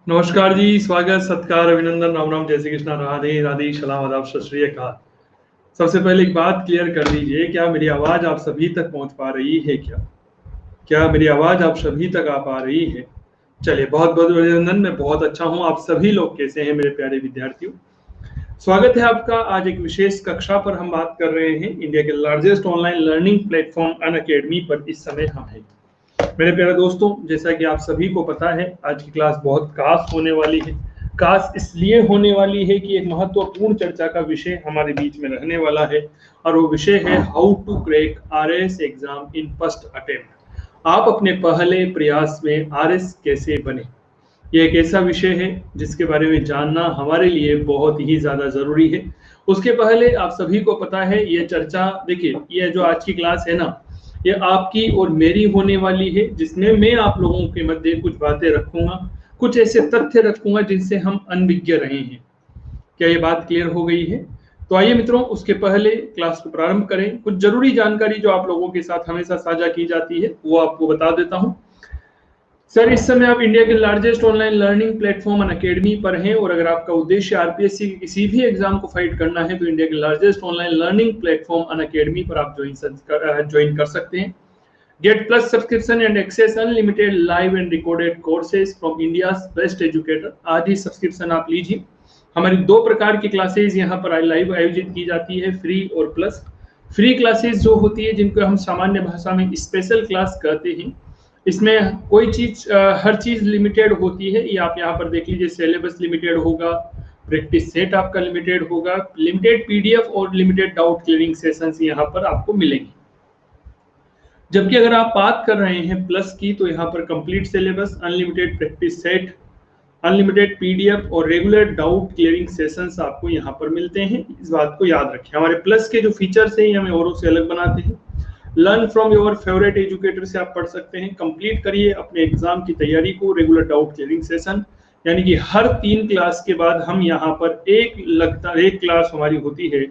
नमस्कार जी, स्वागत, सत्कार, अभिनंदन, राम राम, जय श्री कृष्णा, राधे राधे, सलाम, आदाब, सत श्री अकाल। सबसे पहले एक बात क्लियर कर दीजिए, क्या मेरी आवाज आप सभी तक पहुंच पा रही है? क्या मेरी आवाज आप सभी तक आ पा रही है? चलिए, बहुत बहुत अभिनंदन। मैं बहुत अच्छा हूं। आप सभी लोग कैसे हैं मेरे प्यारे विद्यार्थियों? स्वागत है आपका। आज एक विशेष कक्षा पर हम बात कर रहे हैं। इंडिया के largest online learning platform Unacademy पर इस समय हम हैं। मेरे प्यारे दोस्तों, जैसा कि आप सभी को पता है, आज की क्लास बहुत खास होने वाली है। खास इसलिए होने वाली है कि एक महत्वपूर्ण चर्चा का विषय हमारे बीच में रहने वाला है, और वो विषय है how to crack RS exam in first attempt. आप अपने पहले प्रयास में आरएस कैसे बने, ये एक ऐसा विषय है जिसके बारे में जानना हमारे लिए बहुत ही ज्यादा जरूरी है। उसके पहले आप सभी को पता है, ये चर्चा, देखिए, ये जो आज की क्लास है ना, ये आपकी और मेरी होने वाली है, जिसमें मैं आप लोगों के मध्य कुछ बातें रखूंगा, कुछ ऐसे तथ्य रखूंगा जिनसे हम अनभिज्ञ रहे हैं। क्या ये बात क्लियर हो गई है? तो आइए मित्रों, उसके पहले क्लास को प्रारंभ करें। कुछ जरूरी जानकारी जो आप लोगों के साथ हमेशा साझा की जाती है वो आपको बता देता हूं। सर, इस समय आप इंडिया के largest online learning platform Unacademy पर हैं, और अगर आपका उद्देश्य आरपीएससी के किसी भी एग्जाम को फाइट करना है तो इंडिया के largest online learning platform Unacademy पर आप ज्वाइन कर सकते हैं। Get plus subscription and access unlimited live and recorded courses from India best educator. आज ही सब्सक्रिप्शन आप लीजिए। हमारी दो प्रकार की क्लासेज यहाँ पर लाइव आयोजित की जाती है, फ्री और प्लस। फ्री क्लासेज जो होती है, जिनको हम सामान्य भाषा में स्पेशल क्लास कहते हैं, इसमें कोई चीज हर चीज लिमिटेड होती है। ये आप यहाँ पर देख लीजिए, सिलेबस लिमिटेड होगा, प्रैक्टिस सेट आपका लिमिटेड होगा, लिमिटेड पीडीएफ और लिमिटेड डाउट क्लियरिंग सेशंस यहाँ पर आपको मिलेंगे। जबकि अगर आप बात कर रहे हैं प्लस की, तो यहाँ पर complete syllabus, unlimited practice set, unlimited PDF और रेगुलर डाउट क्लियरिंग सेशंस आपको यहाँ पर मिलते हैं। इस बात को याद रखें। हमारे प्लस के जो फीचर्स हैं, ये हमें औरों से अलग बनाते हैं। Learn from your favourite educator से आप पढ़ सकते हैं। कंप्लीट करिए अपने एग्जाम की तैयारी को। रेगुलर डाउट क्लियरिंग सेशन, यानी कि हर 3 क्लास के बाद हम यहाँ पर एक क्लास हमारी होती है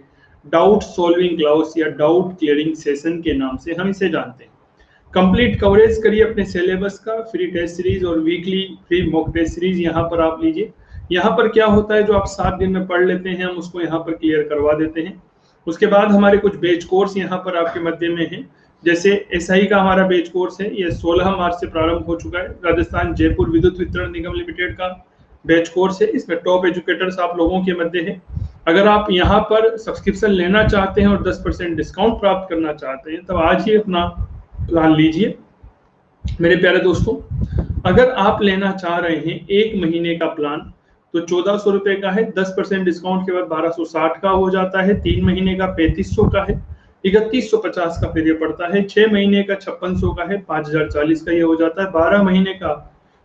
डाउट सॉल्विंग क्लास या डाउट क्लियरिंग सेशन के नाम से हम इसे जानते हैं। कंप्लीट कवरेज करिए अपने सिलेबस का। फ्री टेस्ट सीरीज और weekly free mock test series यहाँ पर आप लीजिए। यहाँ पर क्या होता है, जो आप 7 दिन में पढ़ लेते हैं, हम उसको यहाँ पर क्लियर करवा देते हैं। उसके बाद हमारे कुछ बेच कोर्स यहाँ पर आपके मध्य में हैं। जैसे एसआई का हमारा बेच कोर्स है, ये 16 मार्च से प्रारंभ हो चुका है। राजस्थान जयपुर विद्युत वितरण निगम लिमिटेड का बैच कोर्स है। इसमें टॉप एजुकेटर्स आप लोगों के मध्य है। अगर आप यहाँ पर सब्सक्रिप्शन लेना चाहते हैं और 10% डिस्काउंट प्राप्त करना चाहते हैं, तब आज ही अपना प्लान लीजिए। मेरे प्यारे दोस्तों, अगर आप लेना चाह रहे हैं 1 महीने का प्लान, तो 1400 रुपए का है। 10% डिस्काउंट के बाद 1260 का हो जाता है। 3 महीने का 3500 का है। 3150 का फिर ये पड़ता है। 6 महीने का 5600 का है। 5040 का ये हो जाता है। 12 महीने का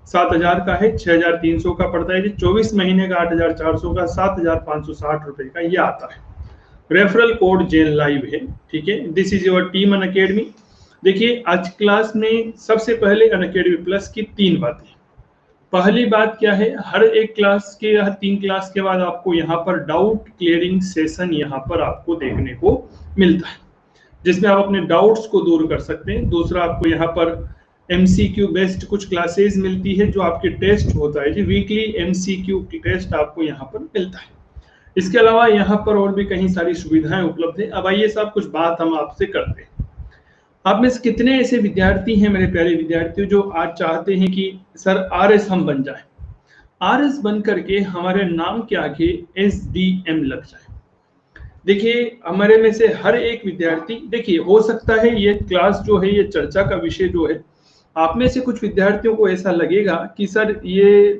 7000 का है। 6300 का पड़ता है। 24 महीने का 8400 का, 7560 रुपए का ये आता है। रेफरल कोड जेन लाइव है, ठीक है। This is your team Unacademy. देखिए, आज क्लास में सबसे पहले अनअकैडमी प्लस की 3 बातें। पहली बात क्या है, हर एक क्लास के, हर 3 क्लास के बाद आपको यहाँ पर डाउट क्लियरिंग सेशन यहाँ पर आपको देखने को मिलता है, जिसमें आप अपने डाउट्स को दूर कर सकते हैं। दूसरा, आपको यहाँ पर एमसीक्यू बेस्ड कुछ क्लासेस मिलती है, जो आपके टेस्ट होता है जी, वीकली एमसीक्यू टेस्ट आपको यहाँ पर मिलता है। इसके अलावा यहाँ पर और भी कई सारी सुविधाएं उपलब्ध है। अब आइए साहब, कुछ बात हम आपसे करते हैं। आप में से कितने ऐसे विद्यार्थी हैं मेरे प्यारे विद्यार्थियों, जो आज चाहते हैं कि सर आरएस हम बन जाए, आरएस बन करके हमारे नाम के आगे एसडीएम लग जाए? देखिए, हमारे में से हर एक विद्यार्थी, देखिए, हो सकता है ये क्लास जो है, ये चर्चा का विषय जो है, आप में से कुछ विद्यार्थियों को ऐसा लगेगा कि सर ये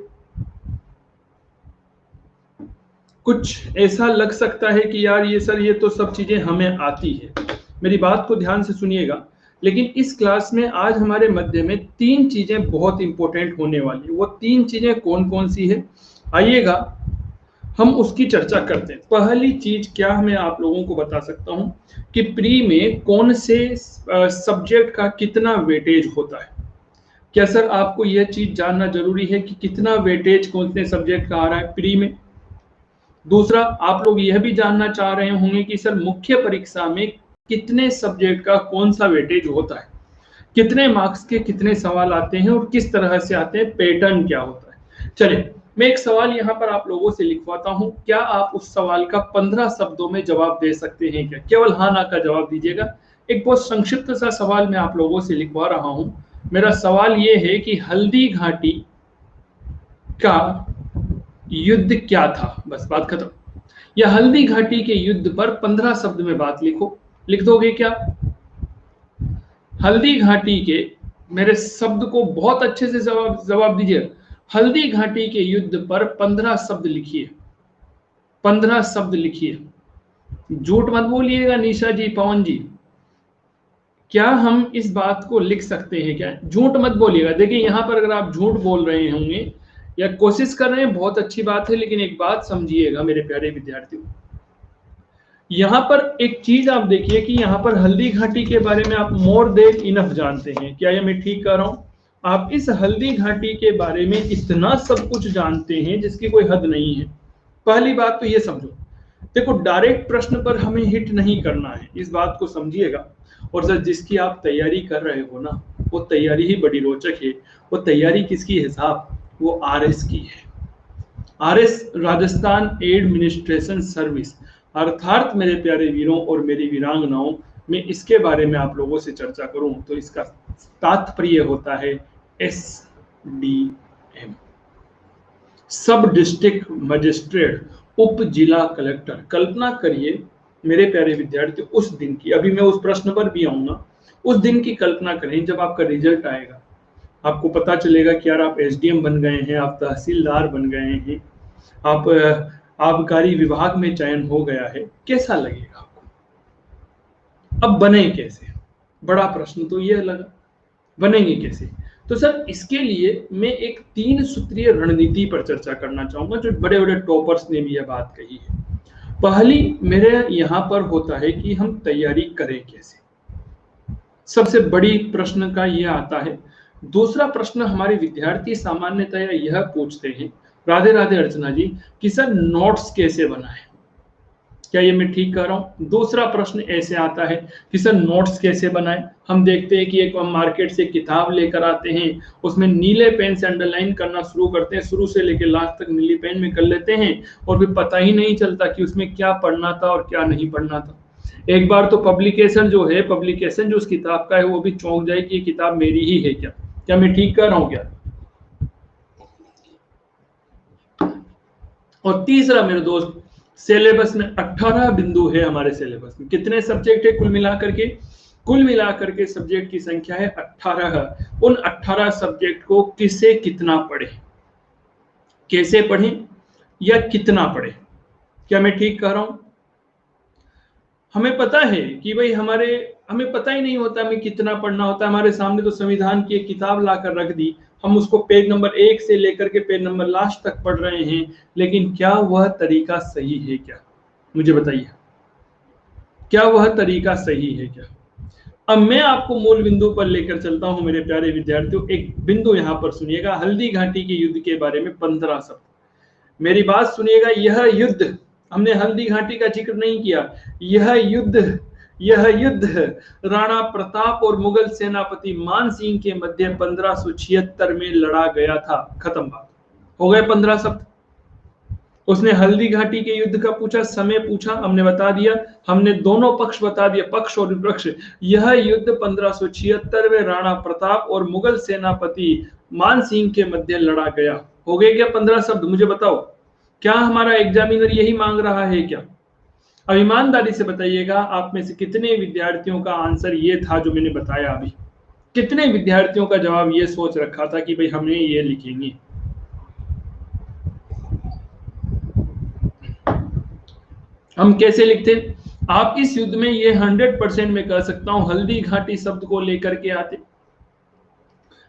कुछ ऐसा लग सकता है कि यार ये सर, ये तो सब चीजें हमें आती है। मेरी बात को ध्यान से सुनिएगा। लेकिन इस क्लास में आज हमारे मध्य में 3 चीजें बहुत इंपॉर्टेंट होने वाली है। वो 3 चीजें कौन कौन सी है, आइएगा हम उसकी चर्चा करते हैं। पहली चीज क्या, मैं आप लोगों को बता सकता हूं कि प्री में कौन से सब्जेक्ट का कितना वेटेज होता है। क्या सर आपको यह चीज जानना जरूरी है कि कितना वेटेज कौन से सब्जेक्ट का आ रहा है प्री में? दूसरा, आप लोग यह भी जानना चाह रहे होंगे कि सर मुख्य परीक्षा में कितने सब्जेक्ट का कौन सा वेटेज होता है, कितने मार्क्स के कितने सवाल आते हैं और किस तरह से आते हैं, पैटर्न क्या होता है। चलिए, मैं एक सवाल यहाँ पर आप लोगों से लिखवाता हूँ, क्या आप उस सवाल का 15 शब्दों में जवाब दे सकते हैं क्या? केवल हाँ ना का जवाब दीजिएगा। एक बहुत संक्षिप्त सा सवाल मैं आप लोगों से लिखवा रहा हूँ। मेरा सवाल ये है कि हल्दी घाटी का युद्ध क्या था? बस बात खत्म। या हल्दी घाटी के युद्ध पर 15 शब्द में बात लिखो। लिख दोगे क्या? हल्दी घाटी के, मेरे शब्द को बहुत अच्छे से जवाब दीजिए। हल्दी घाटी के युद्ध पर 15 शब्द लिखिए। 15 शब्द लिखिए। झूठ मत बोलिएगा निशा जी, पवन जी। क्या हम इस बात को लिख सकते हैं क्या? झूठ मत बोलिएगा। देखिए यहाँ पर अगर आप झूठ बोल रहे होंगे या कोशिश कर रहे हैं, बहुत अच्छी बात है, लेकिन एक बात समझिएगा मेरे प्यारे विद्यार्थियों, यहाँ पर एक चीज आप देखिए कि यहाँ पर हल्दी घाटी के बारे में आप मोर देन इनफ जानते हैं। क्या ये मैं ठीक कह रहा हूं? आप इस हल्दी घाटी के बारे में इतना सब कुछ जानते हैं जिसकी कोई हद नहीं है। पहली बात तो ये समझो। देखो, डायरेक्ट प्रश्न पर हमें हिट नहीं करना है, इस बात को समझिएगा। और सर, जिसकी आप तैयारी कर रहे हो ना, वो तैयारी ही बड़ी रोचक है। वो तैयारी किसकी है साहब? वो आरएस की है। RS, Rajasthan administration service. अर्थात मेरे प्यारे वीरों और मेरी वीरांगनाओं, मैं इसके बारे में आप लोगों से चर्चा करूं तो इसका तात्पर्य होता है एसडीएम, सब डिस्ट्रिक्ट मजिस्ट्रेट, उप जिला कलेक्टर। कल्पना करिए मेरे प्यारे विद्यार्थी उस दिन की, अभी मैं उस प्रश्न पर भी आऊंगा, उस दिन की कल्पना करें जब आपका रिजल्ट आएगा, आपको पता चलेगा कि यार आप एसडीएम बन गए हैं, आप तहसीलदार बन गए हैं, आप आबकारी विभाग में चयन हो गया है। कैसा लगेगा आपको? अब बने कैसे? बड़ा प्रश्न तो ये लगा, बनेंगे कैसे? तो सर, इसके लिए मैं एक 3 सूत्रीय रणनीति पर चर्चा करना चाहूंगा, जो बड़े बड़े टॉपर्स ने भी यह बात कही है। पहली मेरे यहाँ पर होता है कि हम तैयारी करें कैसे। सबसे बड़ी प्रश्न का यह आता है। दूसरा प्रश्न हमारे विद्यार्थी सामान्यतः यह पूछते हैं, राधे राधे अर्चना जी, कि सर नोट्स कैसे बनाएं? क्या ये मैं ठीक कर रहा हूं? दूसरा प्रश्न ऐसे आता है कि सर नोट्स कैसे बनाएं? हम देखते हैं कि एक हम मार्केट से किताब लेकर आते हैं, उसमें नीले पेन से अंडरलाइन करना शुरू करते हैं, शुरू से लेकर लास्ट तक नीली पेन में कर लेते हैं, और फिर पता ही नहीं चलता कि उसमें क्या पढ़ना था और क्या नहीं पढ़ना था। एक बार तो पब्लिकेशन जो उस किताब का है वो भी चौंक जाए कि ये किताब मेरी ही है क्या? क्या मैं ठीक कर रहा हूं क्या? और तीसरा मेरे दोस्त, सिलेबस में 18 बिंदु है। हमारे सिलेबस में कितने सब्जेक्ट है कुल मिलाकर के? कुल मिलाकर के सब्जेक्ट की संख्या है 18। उन 18 सब्जेक्ट को किसे कितना पढ़े, कैसे पढ़ें या कितना पढ़े? क्या मैं ठीक कह रहा हूं? हमें पता है कि भाई हमें पता ही नहीं होता हमें कितना पढ़ना होता है। हमारे सामने तो संविधान की एक किताब लाकर रख दी, हम उसको पेज नंबर 1 से लेकर के पेज नंबर लास्ट तक पढ़ रहे हैं, लेकिन क्या वह तरीका सही है क्या? मुझे बताइए, क्या वह तरीका सही है क्या? अब मैं आपको मूल बिंदु पर लेकर चलता हूं मेरे प्यारे विद्यार्थियों। एक बिंदु यहां पर सुनिएगा, हल्दी घाटी के युद्ध के बारे में 15 शब्द। मेरी बात सुनिएगा, यह युद्ध, हमने हल्दी घाटी का जिक्र नहीं किया, यह युद्ध राणा प्रताप और मुगल सेनापति मान सिंह के मध्य 1576 में लड़ा गया था। खत्म बात, हो गए 15 शब्द। उसने हल्दी घाटी के युद्ध का पूछा, समय पूछा, हमने बता दिया, हमने दोनों पक्ष बता दिया, पक्ष और विपक्ष। यह युद्ध 1576 में राणा प्रताप और मुगल सेनापति मान सिंह के मध्य लड़ा गया। हो गए क्या 15 शब्द? मुझे बताओ, क्या हमारा एग्जामिनर यही मांग रहा है क्या? अब ईमानदारी से बताइएगा, आप में से कितने विद्यार्थियों का आंसर ये था जो मैंने बताया अभी? कितने विद्यार्थियों का जवाब ये सोच रखा था कि भाई हमें ये लिखेंगे? हम कैसे लिखते? आप इस युद्ध में ये 100% में कह सकता हूं हल्दी घाटी शब्द को लेकर के आते,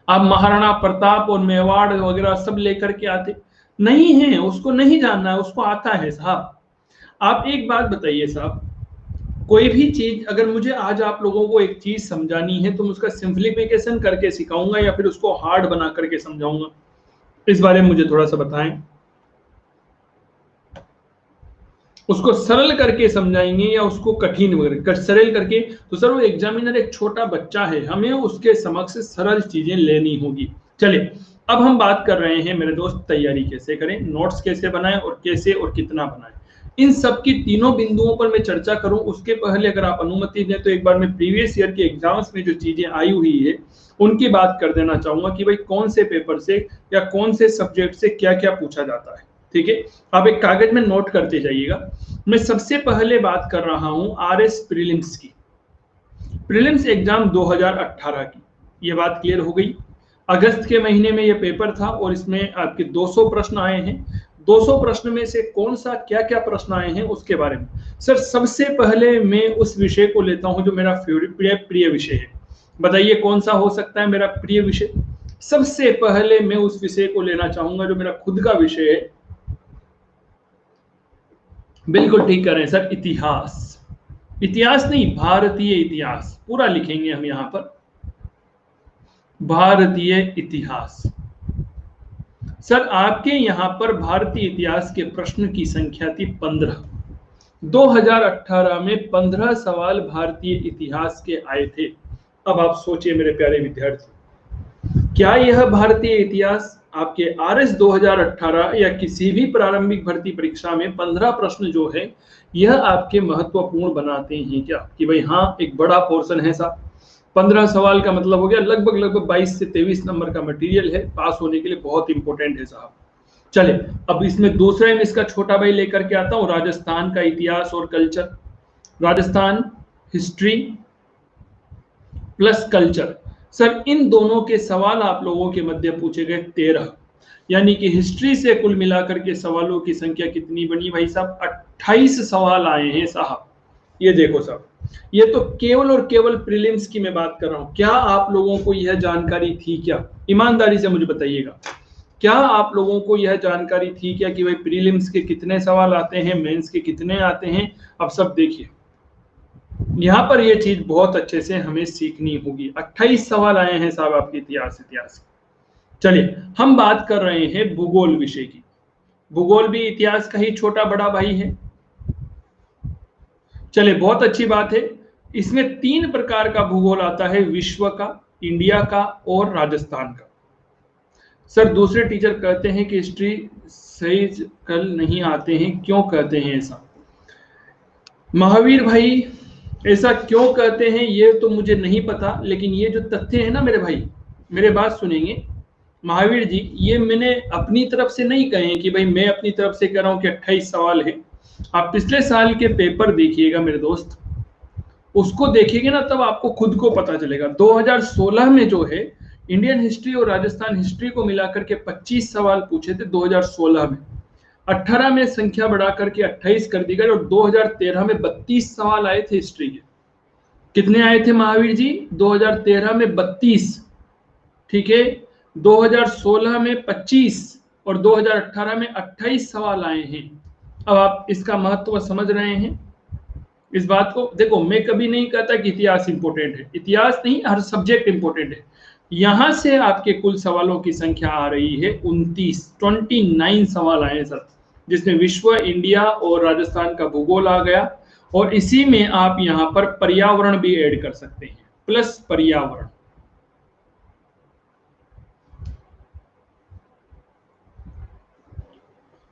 आप महाराणा प्रताप और मेवाड़ वगैरह सब लेकर के आते। नहीं है, उसको नहीं जानना है, उसको आता है साहब। आप एक बात बताइए साहब, कोई भी चीज अगर मुझे आज आप लोगों को एक चीज समझानी है तो मैं उसका सिंप्लीफिकेशन करके सिखाऊंगा या फिर उसको हार्ड बना करके समझाऊंगा? इस बारे में मुझे थोड़ा सा बताएं। उसको सरल करके समझाएंगे या उसको कठिन सरल करके? तो सर, वो एग्जामिनर एक छोटा बच्चा है, हमें उसके समक्ष सरल चीजें लेनी होगी। चलिए, अब हम बात कर रहे हैं मेरे दोस्त, तैयारी कैसे करें, नोट्स कैसे बनाएं और कैसे और कितना बनाएं। इन सब की तीनों बिंदुओं पर मैं चर्चा करूं उसके पहले अगर आप अनुमति दें तो एक बार मैं प्रीवियस ईयर के एग्जाम्स में जो चीजें आई हुई है उनकी बात कर देना चाहूंगा कि भाई कौन से पेपर से या कौन से सब्जेक्ट से क्या क्या पूछा जाता है। ठीक है, आप एक कागज में नोट करते जाइएगा। मैं सबसे पहले बात कर रहा हूं आरएस प्रीलिम्स की, प्रीलिम्स एग्जाम 2018 की। ये बात क्लियर हो गई। अगस्त के महीने में ये पेपर था और इसमें आपके 200 प्रश्न आए हैं। 200 प्रश्न में से कौन सा क्या क्या प्रश्न आए हैं उसके बारे में सर सबसे पहले मैं उस विषय को लेता हूं जो मेरा फेवरेट प्रिय विषय है। बताइए कौन सा हो सकता है मेरा प्रिय विषय। सबसे पहले मैं उस विषय को लेना चाहूंगा जो मेरा खुद का विषय है। बिल्कुल ठीक कर रहे हैं सर, इतिहास। इतिहास नहीं, भारतीय इतिहास पूरा लिखेंगे हम यहां पर, भारतीय इतिहास। सर आपके यहां पर भारतीय इतिहास के प्रश्न की संख्या थी 15। 2018 में 15 सवाल भारतीय इतिहास के आए थे। अब आप सोचिए मेरे प्यारे विद्यार्थी, क्या यह भारतीय इतिहास आपके आरएस 2018 या किसी भी प्रारंभिक भर्ती परीक्षा में 15 प्रश्न जो है यह आपके महत्वपूर्ण बनाते हैं क्या? कि भाई हाँ एक बड़ा पोर्शन है साहब, 15 सवाल का मतलब हो गया लगभग 22 से 23 नंबर का मटेरियल है, पास होने के लिए बहुत इंपॉर्टेंट है साहब। चले अब इसमें दूसरा में इसका छोटा भाई लेकर के आता हूं, राजस्थान का इतिहास और culture. Rajasthan history plus culture. Sir इन दोनों के सवाल आप लोगों के मध्य पूछे गए 13, यानी कि हिस्ट्री से कुल मिलाकर के सवालों की संख्या कितनी बनी भाई साहब? 28 सवाल आए हैं साहब। ये देखो साहब, ये तो केवल और केवल प्रीलिम्स की मैं बात कर रहा हूं। क्या आप लोगों को यह जानकारी थी क्या? ईमानदारी से मुझे बताइएगा, क्या आप लोगों को यह जानकारी थी क्या कि भाई प्रीलिम्स के कितने सवाल आते हैं, मेंस के कितने आते हैं? अब सब देखिए, यहां पर यह चीज बहुत अच्छे से हमें सीखनी होगी। 28 सवाल आए हैं साहब आपके इतिहास। चलिए हम बात कर रहे हैं भूगोल विषय की। भूगोल भी इतिहास का ही छोटा बड़ा भाई है। चलिए बहुत अच्छी बात है। इसमें 3 प्रकार का भूगोल आता है, विश्व का, इंडिया का और राजस्थान का। सर दूसरे टीचर कहते हैं कि हिस्ट्री सही कल नहीं आते हैं, क्यों कहते हैं ऐसा? महावीर भाई ऐसा क्यों कहते हैं ये तो मुझे नहीं पता, लेकिन ये जो तथ्य है ना मेरे भाई, मेरे बात सुनेंगे महावीर जी, ये मैंने अपनी तरफ से नहीं कहे कि भाई मैं अपनी तरफ से कह रहा हूं कि 28 सवाल है। आप पिछले साल के पेपर देखिएगा मेरे दोस्त, उसको देखिएगा ना तब आपको खुद को पता चलेगा। 2016 में जो है इंडियन हिस्ट्री और राजस्थान हिस्ट्री को मिलाकर के 25 सवाल पूछे थे 2016 में। 18 में संख्या बढ़ा करके 28 कर दी गई और 2013 में 32 सवाल आए थे हिस्ट्री के। कितने आए थे महावीर जी? 2013 में 32, ठीक है, 2016 में 25 और 2018 में 28 सवाल आए हैं। अब आप इसका महत्व समझ रहे हैं इस बात को। देखो मैं कभी नहीं कहता कि इतिहास इंपॉर्टेंट है, इतिहास नहीं हर सब्जेक्ट इंपॉर्टेंट है। यहां से आपके कुल सवालों की संख्या आ रही है 29 सवाल आए सर, जिसमें विश्व, इंडिया और राजस्थान का भूगोल आ गया। और इसी में आप यहां पर पर्यावरण भी ऐड कर सकते हैं, प्लस पर्यावरण।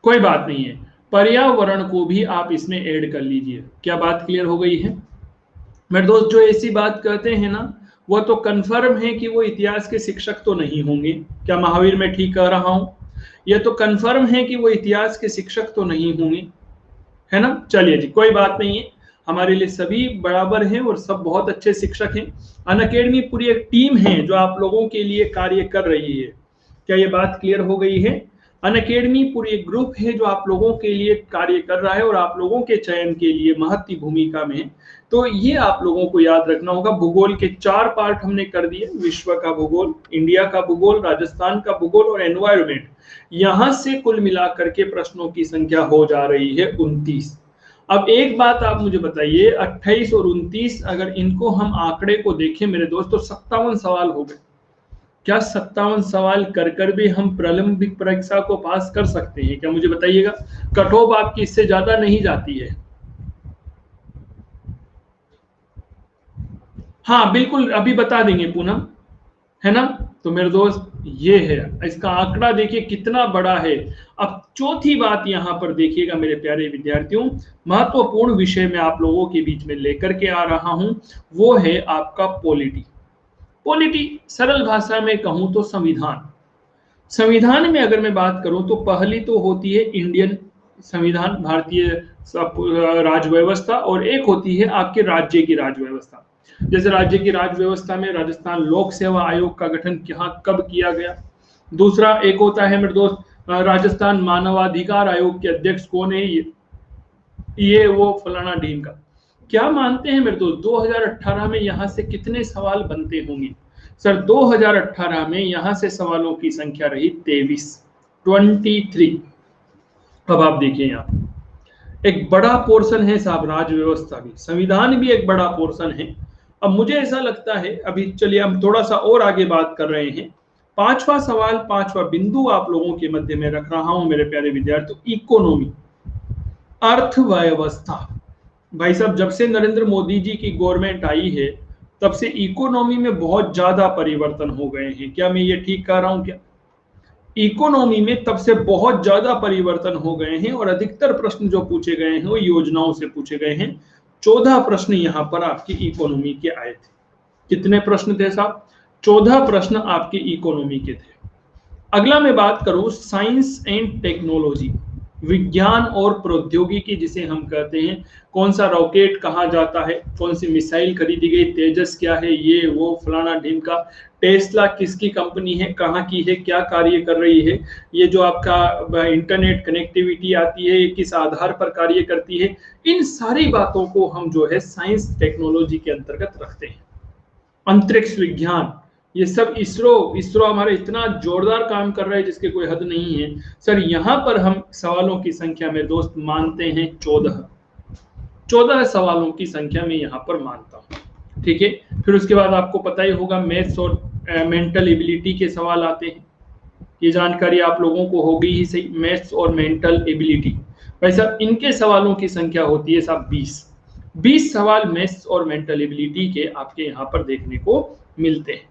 कोई बात नहीं है, पर्यावरण को भी आप इसमें ऐड कर लीजिए। क्या बात क्लियर हो गई है मेरे दोस्त? जो ऐसी बात कहते हैं ना वो तो कंफर्म है कि वो इतिहास के शिक्षक तो नहीं होंगे। क्या महावीर मैं ठीक कह रहा हूं? ये तो कंफर्म है कि वो इतिहास के शिक्षक तो नहीं होंगे, है ना? चलिए जी कोई बात नहीं है, हमारे लिए सभी बराबर हैं और सब बहुत अच्छे शिक्षक हैं। अनअकैडमी पूरी एक टीम है जो आप लोगों के लिए कार्य कर रही है। क्या ये बात क्लियर हो गई है? अनअकैडमी पूरी एक ग्रुप है जो आप लोगों के लिए कार्य कर रहा है और आप लोगों के चयन के लिए महत्वपूर्ण भूमिका में है। तो ये आप लोगों को याद रखना होगा। भूगोल के 4 पार्ट हमने कर दिए, विश्व का भूगोल, इंडिया का भूगोल, राजस्थान का भूगोल और एनवायरमेंट। यहां से कुल मिलाकर के प्रश्नों की संख्या हो जा रही है 29। अब एक बात आप मुझे बताइए, 28 और 29 अगर इनको हम आंकड़े को देखें मेरे दोस्तों, 57 सवाल हो गए। क्या 57 सवाल कर कर भी हम प्रारंभिक परीक्षा को पास कर सकते हैं क्या? मुझे बताइएगा। कट ऑफ आपकी इससे ज्यादा नहीं जाती है। हाँ बिल्कुल, अभी बता देंगे पूनम, है ना? तो मेरे दोस्त ये है, इसका आंकड़ा देखिए कितना बड़ा है। अब चौथी बात यहां पर देखिएगा मेरे प्यारे विद्यार्थियों, महत्वपूर्ण विषय में आप लोगों के बीच में लेकर के आ रहा हूं, वो है आपका पॉलिटी। पॉलिटी सरल भाषा में कहूं तो संविधान। संविधान में अगर मैं बात करूं तो पहली तो होती है इंडियन संविधान, भारतीय राज व्यवस्था, और एक होती है आपके राज्य की राज व्यवस्था। जैसे राज्य की राज व्यवस्था में राजस्थान लोक सेवा आयोग का गठन यहाँ कब किया गया। दूसरा एक होता है मेरे दोस्त राजस्थान मानवाधिकार आयोग के अध्यक्ष कौन है, ये वो फलाना ढीम का। क्या मानते हैं मेरे दोस्त 2018 में यहां से कितने सवाल बनते होंगे। सर 2018 में यहां से सवालों की संख्या रही 23। अब आप देखिए यहाँ एक बड़ा पोर्शन है साहब, राज व्यवस्था भी, संविधान भी एक बड़ा पोर्शन है। अब मुझे ऐसा लगता है, अभी चलिए हम थोड़ा सा और आगे बात कर रहे हैं। पांचवा सवाल, पांचवा बिंदु आप लोगों के मध्य में रख रहा हूं मेरे प्यारे विद्यार्थियों, इकोनॉमी, अर्थव्यवस्था। भाई साहब जब से नरेंद्र मोदी जी की गवर्नमेंट आई है तब से इकोनॉमी में बहुत ज्यादा परिवर्तन हो गए हैं। क्या मैं ये ठीक कह रहा हूं क्या? इकोनॉमी में तब से बहुत ज्यादा परिवर्तन हो गए हैं और अधिकतर प्रश्न जो पूछे गए हैं वो योजनाओं से पूछे गए हैं। 14 प्रश्न यहां पर आपकी इकोनॉमी के आए थे। कितने प्रश्न थे साहब? 14 प्रश्न आपके इकोनॉमी के थे। अगला मैं बात करूं साइंस एंड टेक्नोलॉजी, विज्ञान और प्रौद्योगिकी जिसे हम कहते हैं। कौन सा रॉकेट कहाँ जाता है, कौन सी मिसाइल खरीदी गई, तेजस क्या है, ये वो फलाना ढिमका, टेस्ला किसकी कंपनी है, कहाँ की है, क्या कार्य कर रही है, ये जो आपका इंटरनेट कनेक्टिविटी आती है ये किस आधार पर कार्य करती है। इन सारी बातों को हम जो है साइंस टेक्नोलॉजी के अंतर्गत रखते हैं। अंतरिक्ष विज्ञान, ये सब इसरो हमारे इतना जोरदार काम कर रहा है जिसके कोई हद नहीं है। सर यहां पर हम सवालों की संख्या में दोस्त मानते हैं 14 सवालों की संख्या में यहां पर मानता हूं। ठीक है, फिर उसके बाद आपको पता ही होगा मैथ्स और मेंटल एबिलिटी के सवाल आते हैं। ये जानकारी आप लोगों को होगी ही सही, मैथ्स और मेंटल एबिलिटी। भाई साहब इनके सवालों की संख्या होती है साहब 20 सवाल मैथ्स और मेंटल एबिलिटी के आपके यहाँ पर देखने को मिलते हैं।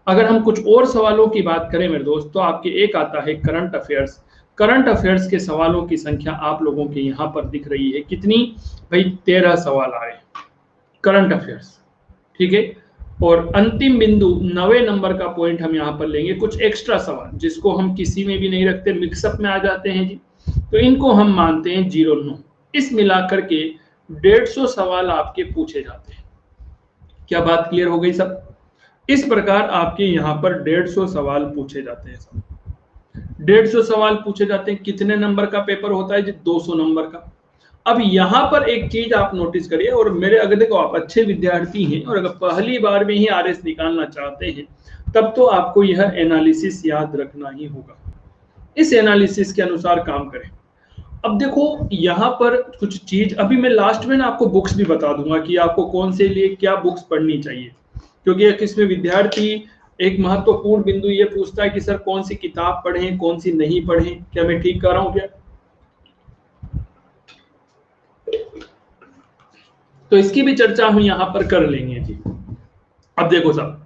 अगर हम कुछ और सवालों की बात करें मेरे दोस्त तो आपके एक आता है करंट अफेयर्स। करंट अफेयर्स के सवालों की संख्या आप लोगों के यहाँ पर दिख रही है कितनी भाई, 13 सवाल आ रहे हैं करंट अफेयर्स। ठीक है, और अंतिम बिंदु 9वें नंबर का पॉइंट हम यहाँ पर लेंगे कुछ एक्स्ट्रा सवाल जिसको हम किसी में भी नहीं रखते, मिक्सअप में आ जाते हैं जी, तो इनको हम मानते हैं 0-9। इस मिलाकर के 150 सवाल आपके पूछे जाते हैं। क्या बात क्लियर हो गई सब? इस प्रकार आपके यहाँ पर 150 सवाल पूछे जाते हैं सब। 150 सवाल पूछे जाते हैं। कितने नंबर का पेपर होता है जी? 200 नंबर का। अब यहाँ पर एक चीज आप नोटिस करिए, और मेरे अगर देखो आप अच्छे विद्यार्थी हैं और अगर पहली बार में ही आरएस निकालना चाहते हैं तब तो आपको यह एनालिसिस याद रखना ही होगा। इस एनालिसिस के अनुसार काम करें। अब देखो यहाँ पर कुछ चीज अभी मैं लास्ट में ना आपको बुक्स भी बता दूंगा कि आपको कौन से लिए क्या बुक्स पढ़नी चाहिए, क्योंकि इसमें विद्यार्थी एक महत्वपूर्ण बिंदु ये पूछता है कि सर कौन सी किताब पढ़ें कौन सी नहीं पढ़ें। क्या मैं ठीक कर रहा हूं क्या? तो इसकी भी चर्चा हम यहाँ पर कर लेंगे जी। अब देखो साहब,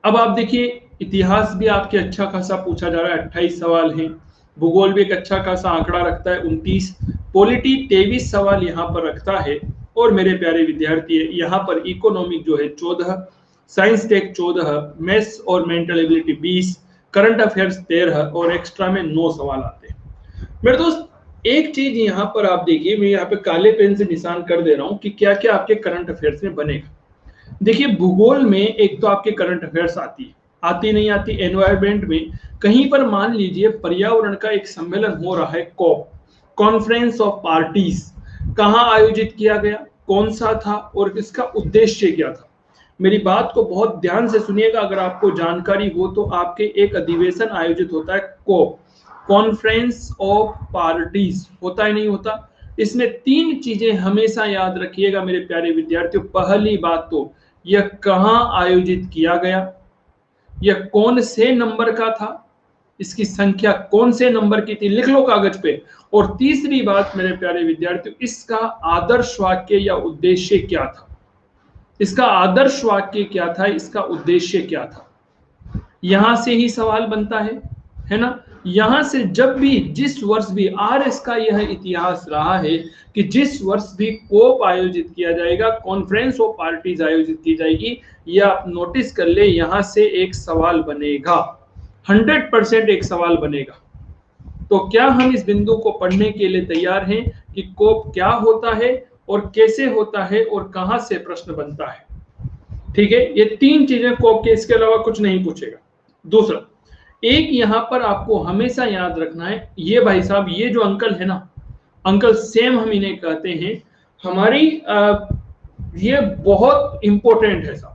अब आप देखिए इतिहास भी आपके अच्छा खासा पूछा जा रहा है, 28 सवाल हैं। भूगोल भी एक अच्छा खासा आंकड़ा रखता है 29। पॉलिटी 23 सवाल यहाँ पर रखता है। और मेरे प्यारे विद्यार्थी यहाँ पर इकोनॉमिक जो है 14, साइंस टेक 14, मैथ्स और मेंटल एबिलिटी 20, करंट अफेयर्स 13 और एक्स्ट्रा में 9 सवाल आते हैं। मेरे दोस्त एक चीज यहाँ पर आप देखिए, मैं यहाँ पे काले पेन से निशान कर दे रहा हूँ कि क्या क्या आपके करंट अफेयर्स में बनेगा। देखिए भूगोल में एक तो आपके करंट अफेयर्स आती नहीं आती। एनवायरमेंट में कहीं पर मान लीजिए पर्यावरण का एक सम्मेलन हो रहा है, कॉप, कॉन्फ्रेंस ऑफ पार्टीज, कहाँ आयोजित किया गया, कौन सा था और इसका उद्देश्य क्या था। मेरी बात को बहुत ध्यान से सुनिएगा, अगर आपको जानकारी हो तो आपके एक अधिवेशन आयोजित होता है कॉप, कॉन्फ्रेंस ऑफ पार्टीज, होता है नहीं होता। इसमें 3 चीजें हमेशा याद रखिएगा मेरे प्यारे विद्यार्थियों। पहली बात तो यह कहाँ आयोजित किया गया, यह कौन से नंबर का था, इसकी संख्या कौन से नंबर की थी, लिख लो कागज पे। और तीसरी बात मेरे प्यारे विद्यार्थियों, इसका आदर्श वाक्य या उद्देश्य क्या था, इसका आदर्श वाक्य क्या था, इसका उद्देश्य क्या था। यहां से ही सवाल बनता है ना। यहां से जब भी जिस वर्ष भी आरएस का यह इतिहास रहा है कि जिस वर्ष भी कोप आयोजित किया जाएगा, कॉन्फ्रेंस ऑफ पार्टीज आयोजित की जाएगी, यह आप नोटिस कर ले, यहां से एक सवाल बनेगा, 100% एक सवाल बनेगा। तो क्या हम इस बिंदु को पढ़ने के लिए तैयार हैं कि कोप क्या होता है और कैसे होता है और कहां से प्रश्न बनता है? ठीक है, ये तीन चीजें कोप के, इसके अलावा कुछ नहीं पूछेगा। दूसरा, एक यहां पर आपको हमेशा याद रखना है, ये भाई साहब, ये जो अंकल है ना, अंकल सेम हम इन्हें कहते हैं, हमारी ये बहुत इंपॉर्टेंट है साहब।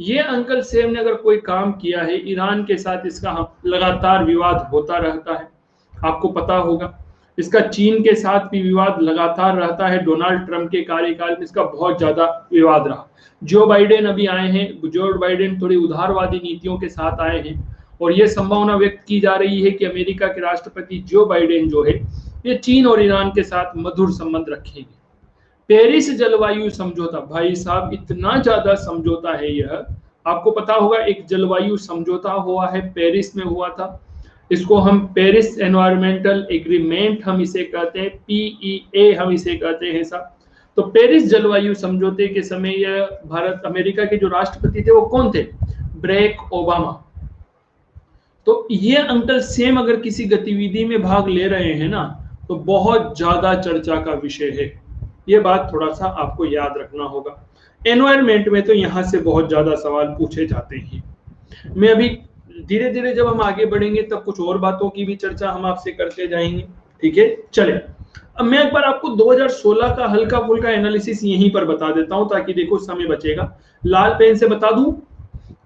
ये अंकल सेम ने अगर कोई काम किया है, ईरान के साथ इसका लगातार विवाद होता रहता है, आपको पता होगा। इसका चीन के साथ भी विवाद लगातार रहता है, डोनाल्ड ट्रंप के कार्यकाल में इसका बहुत ज्यादा विवाद रहा। जो बाइडेन अभी आए हैं, जो बाइडेन थोड़ी उदारवादी नीतियों के साथ आए हैं, और यह संभावना व्यक्त की जा रही है कि अमेरिका के राष्ट्रपति जो बाइडेन जो है, ये चीन और ईरान के साथ मधुर संबंध रखेंगे। पेरिस जलवायु समझौता, भाई साहब इतना ज्यादा समझौता है यह, आपको पता होगा। एक जलवायु समझौता हुआ है, पेरिस में हुआ था, इसको हम पेरिस एनवायरमेंटल एग्रीमेंट हम इसे कहते हैं, PEA हम इसे कहते हैं साहब। तो पेरिस जलवायु समझौते के समय यह भारत, अमेरिका के जो राष्ट्रपति थे वो कौन थे? Barack Obama. तो ये अंकल सेम अगर किसी गतिविधि में भाग ले रहे हैं ना, तो बहुत ज्यादा चर्चा का विषय है। ये बात थोड़ा सा आपको याद रखना होगा। एनवायरमेंट में तो यहां से बहुत ज्यादा सवाल पूछे जाते हैं। मैं अभी धीरे धीरे जब हम आगे बढ़ेंगे तब कुछ और बातों की भी चर्चा हम आपसे करते जाएंगे, ठीक है। चले, अब मैं एक बार आपको 2016 का हल्का फुल्का एनालिसिस यहीं पर बता देता हूं, ताकि देखो समय बचेगा। लाल पेन से बता दूं,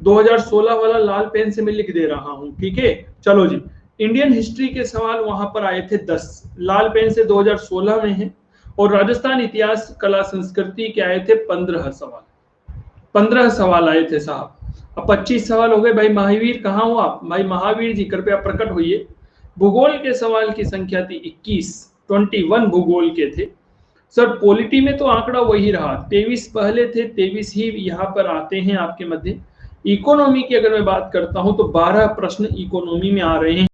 2016 वाला लाल पेन से मैं लिख दे रहा हूं, ठीक है। चलो जी, इंडियन हिस्ट्री के सवाल वहां पर आए थे 10, लाल पेन से 2016 में है। और राजस्थान इतिहास कला संस्कृति के आए थे 15 सवाल, 15 सवाल आए थे साहब। अब 25 सवाल हो गए। भाई महावीर कहाँ हो आप? भाई महावीर जी कृपया प्रकट होइए। भूगोल के सवाल की संख्या थी 21 भूगोल के थे सर। पॉलिटी में तो आंकड़ा वही रहा, 23 पहले थे, 23 ही यहाँ पर आते हैं आपके मध्य। इकोनॉमी की अगर मैं बात करता हूं तो 12 प्रश्न इकोनॉमी में आ रहे हैं।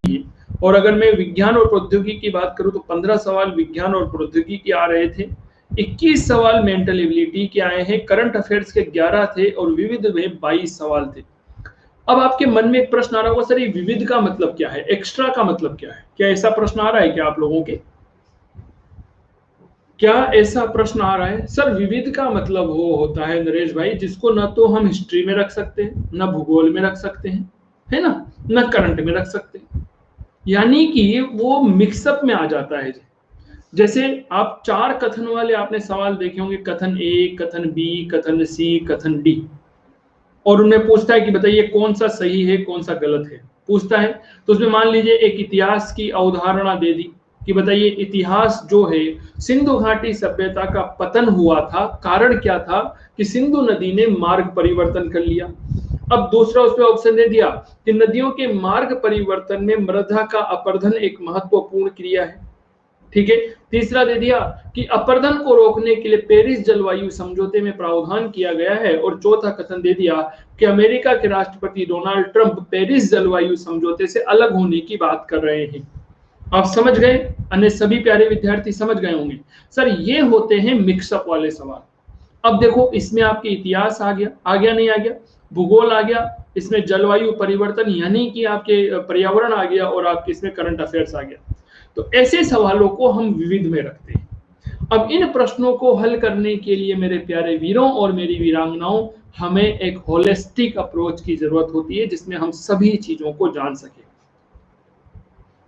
और अगर मैं विज्ञान और प्रौद्योगिकी की बात करूं तो 15 सवाल विज्ञान और प्रौद्योगिकी आ रहे थे, 21 सवाल मेंटल एबिलिटी के आए हैं, करंट अफेयर्स के 11 थे और विविध में 22 सवाल थे। अब आपके मन में एक प्रश्न आ रहा होगा, सर ये विविध का मतलब क्या है, एक्स्ट्रा का मतलब क्या है? क्या ऐसा प्रश्न आ रहा है क्या आप लोगों के? क्या ऐसा प्रश्न आ रहा है? सर विविध का मतलब वो होता है नरेश भाई, जिसको ना तो हम हिस्ट्री में रख सकते हैं, ना भूगोल में रख सकते हैं, है ना, ना करंट में रख सकते हैं, यानी कि वो मिक्सअप में आ जाता है। जैसे आप 4 कथन वाले आपने सवाल देखे होंगे, कथन ए, कथन बी, कथन सी, कथन डी, और उन्हें पूछता है कि बताइए कौन सा सही है कौन सा गलत है, पूछता है। तो उसमें मान लीजिए एक इतिहास की अवधारणा दे दी कि बताइए इतिहास जो है, सिंधु घाटी सभ्यता का पतन हुआ था, कारण क्या था? कि सिंधु नदी ने मार्ग परिवर्तन कर लिया। अब दूसरा उसमें ऑप्शन दे दिया कि नदियों के मार्ग परिवर्तन में मृदा का अपर्धन एक महत्वपूर्ण क्रिया है, ठीक है। तीसरा दे दिया कि अपर्धन को रोकने के लिए पेरिस जलवायु समझौते में प्रावधान किया गया है। और चौथा कथन दे दिया कि अमेरिका के राष्ट्रपति डोनाल्ड ट्रंप पेरिस जलवायु समझौते से अलग होने की बात कर रहे हैं। आप समझ गए? अन्य सभी प्यारे विद्यार्थी समझ गए होंगे। सर ये होते हैं मिक्सअप वाले सवाल। अब देखो इसमें आपके इतिहास आ गया नहीं आ गया, भूगोल आ गया, इसमें जलवायु परिवर्तन यानी कि आपके पर्यावरण आ गया, और आपके इसमें करंट अफेयर्स आ गया। तो ऐसे सवालों को हम विविध में रखते हैं। अब इन प्रश्नों को हल करने के लिए मेरे प्यारे वीरों और मेरी वीरांगनाओं, हमें एक होलिस्टिक अप्रोच की जरूरत होती है, जिसमें हम सभी चीजों को जान सके।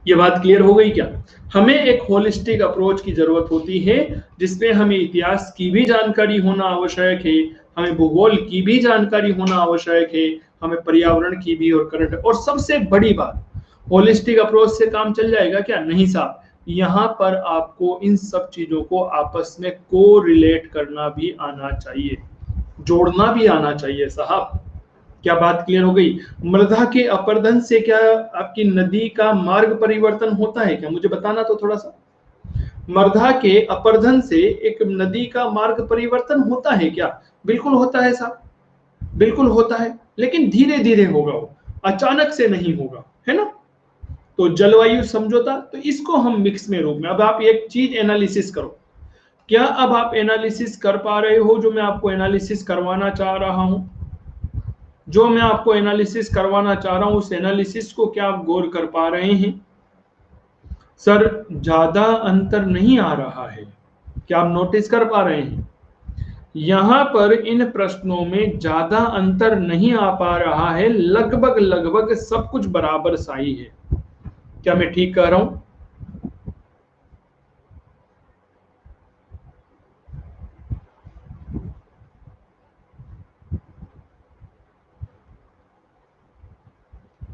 ये बात क्लियर हो गई क्या? हमें एक होलिस्टिक अप्रोच की जरूरत होती है, जिसमें हमें इतिहास की भी जानकारी होना आवश्यक है, हमें भूगोल की भी जानकारी होना आवश्यक है, हमें पर्यावरण की भी, और करंट। और सबसे बड़ी बात, होलिस्टिक अप्रोच से काम चल जाएगा क्या? नहीं साहब, यहाँ पर आपको इन सब चीजों को आपस में को रिलेट करना भी आना चाहिए, जोड़ना भी आना चाहिए साहब। क्या बात क्लियर हो गई? मृदा के अपर्धन से क्या आपकी नदी का मार्ग परिवर्तन होता है क्या? मुझे बताना तो थोड़ा सा। मृदा के अपर्धन से एक नदी का मार्ग परिवर्तन होता है क्या? बिल्कुल होता है साहब, बिल्कुल होता है, लेकिन धीरे धीरे होगा वो। अचानक से नहीं होगा, है ना। तो जलवायु समझौता, तो इसको हम मिक्स में रूप में, अब आप एक चीज एनालिसिस करो, क्या अब आप एनालिसिस कर पा रहे हो जो मैं आपको एनालिसिस करवाना चाह रहा हूं? जो मैं आपको एनालिसिस करवाना चाह रहा हूं उस एनालिसिस को क्या आप गौर कर पा रहे हैं? सर ज्यादा अंतर नहीं आ रहा है, क्या आप नोटिस कर पा रहे हैं? यहां पर इन प्रश्नों में ज्यादा अंतर नहीं आ पा रहा है, लगभग लगभग सब कुछ बराबर सा ही है। क्या मैं ठीक कह रहा हूं?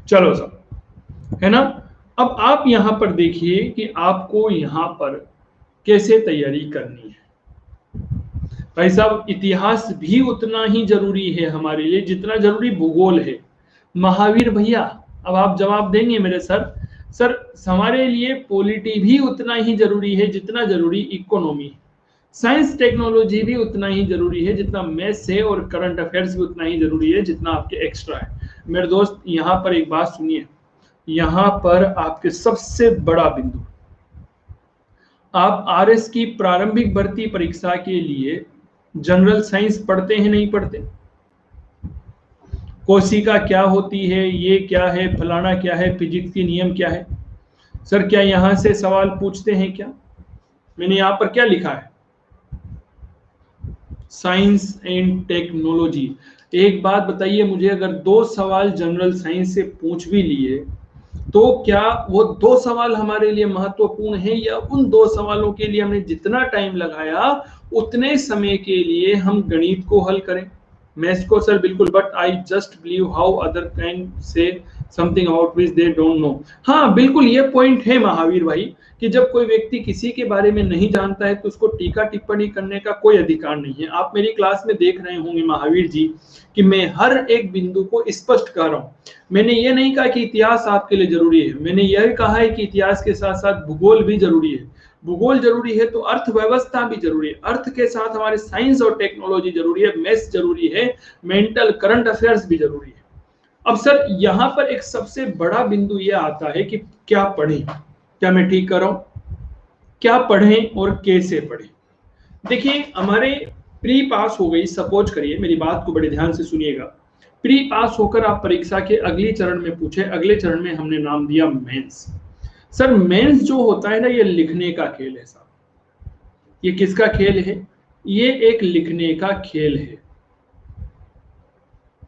चलो सब, है ना। अब आप यहां पर देखिए कि आपको यहां पर कैसे तैयारी करनी है। भाई साहब, इतिहास भी उतना ही जरूरी है हमारे लिए जितना जरूरी भूगोल है। महावीर भैया, अब आप जवाब देंगे मेरे सर। सर हमारे लिए पॉलिटी भी उतना ही जरूरी है जितना जरूरी इकोनॉमी है। साइंस टेक्नोलॉजी भी उतना ही जरूरी है जितना मैथ्स है, और करंट अफेयर्स भी उतना ही जरूरी है जितना आपके एक्स्ट्रा है। मेरे दोस्त यहां पर एक बात सुनिए, यहां पर आपके सबसे बड़ा बिंदु, आप आरएस की प्रारंभिक भर्ती परीक्षा के लिए जनरल साइंस पढ़ते हैं नहीं पढ़ते? कोशिका क्या होती है, ये क्या है, फलाना क्या है, फिजिक्स के नियम क्या है? सर क्या यहां से सवाल पूछते हैं क्या? मैंने यहां पर क्या लिखा है? Science and technology. एक बात बताइए मुझे, अगर दो सवाल जनरल साइंस से पूछ भी लिए तो क्या वो दो सवाल हमारे लिए महत्वपूर्ण है, या उन दो सवालों के लिए हमने जितना टाइम लगाया उतने समय के लिए हम गणित को हल करें? मैथ्स को सर बिल्कुल, but I just believe how other can say something about which they don't know. हाँ बिल्कुल, ये पॉइंट है महावीर भाई कि जब कोई व्यक्ति किसी के बारे में नहीं जानता है तो उसको टीका टिप्पणी करने का कोई अधिकार नहीं है। आप मेरी क्लास में देख रहे होंगे महावीर जी कि मैं हर एक बिंदु को स्पष्ट कर रहा हूँ। मैंने ये नहीं कहा कि इतिहास आपके लिए जरूरी है, मैंने यह कहा है कि इतिहास के साथ साथ भूगोल भी जरूरी है। भूगोल जरूरी है तो अर्थव्यवस्था भी जरूरी है, अर्थ के साथ हमारे साइंस और टेक्नोलॉजी जरूरी है, मैथ्स जरूरी है, मेंटल करंट अफेयर्स भी जरूरी है। अब सर यहां पर एक सबसे बड़ा बिंदु यह आता है कि क्या पढ़ें। क्या मैं ठीक कर रहा हूं? क्या पढ़ें और कैसे पढ़ें? देखिए हमारे प्री पास हो गई, सपोज करिए, मेरी बात को बड़े ध्यान से सुनिएगा। प्री पास होकर आप परीक्षा के अगले चरण में पूछे, अगले चरण में हमने नाम दिया मेंस। सर मेंस जो होता है ना, ये लिखने का खेल है साहब। ये किसका खेल है? ये एक लिखने का खेल है।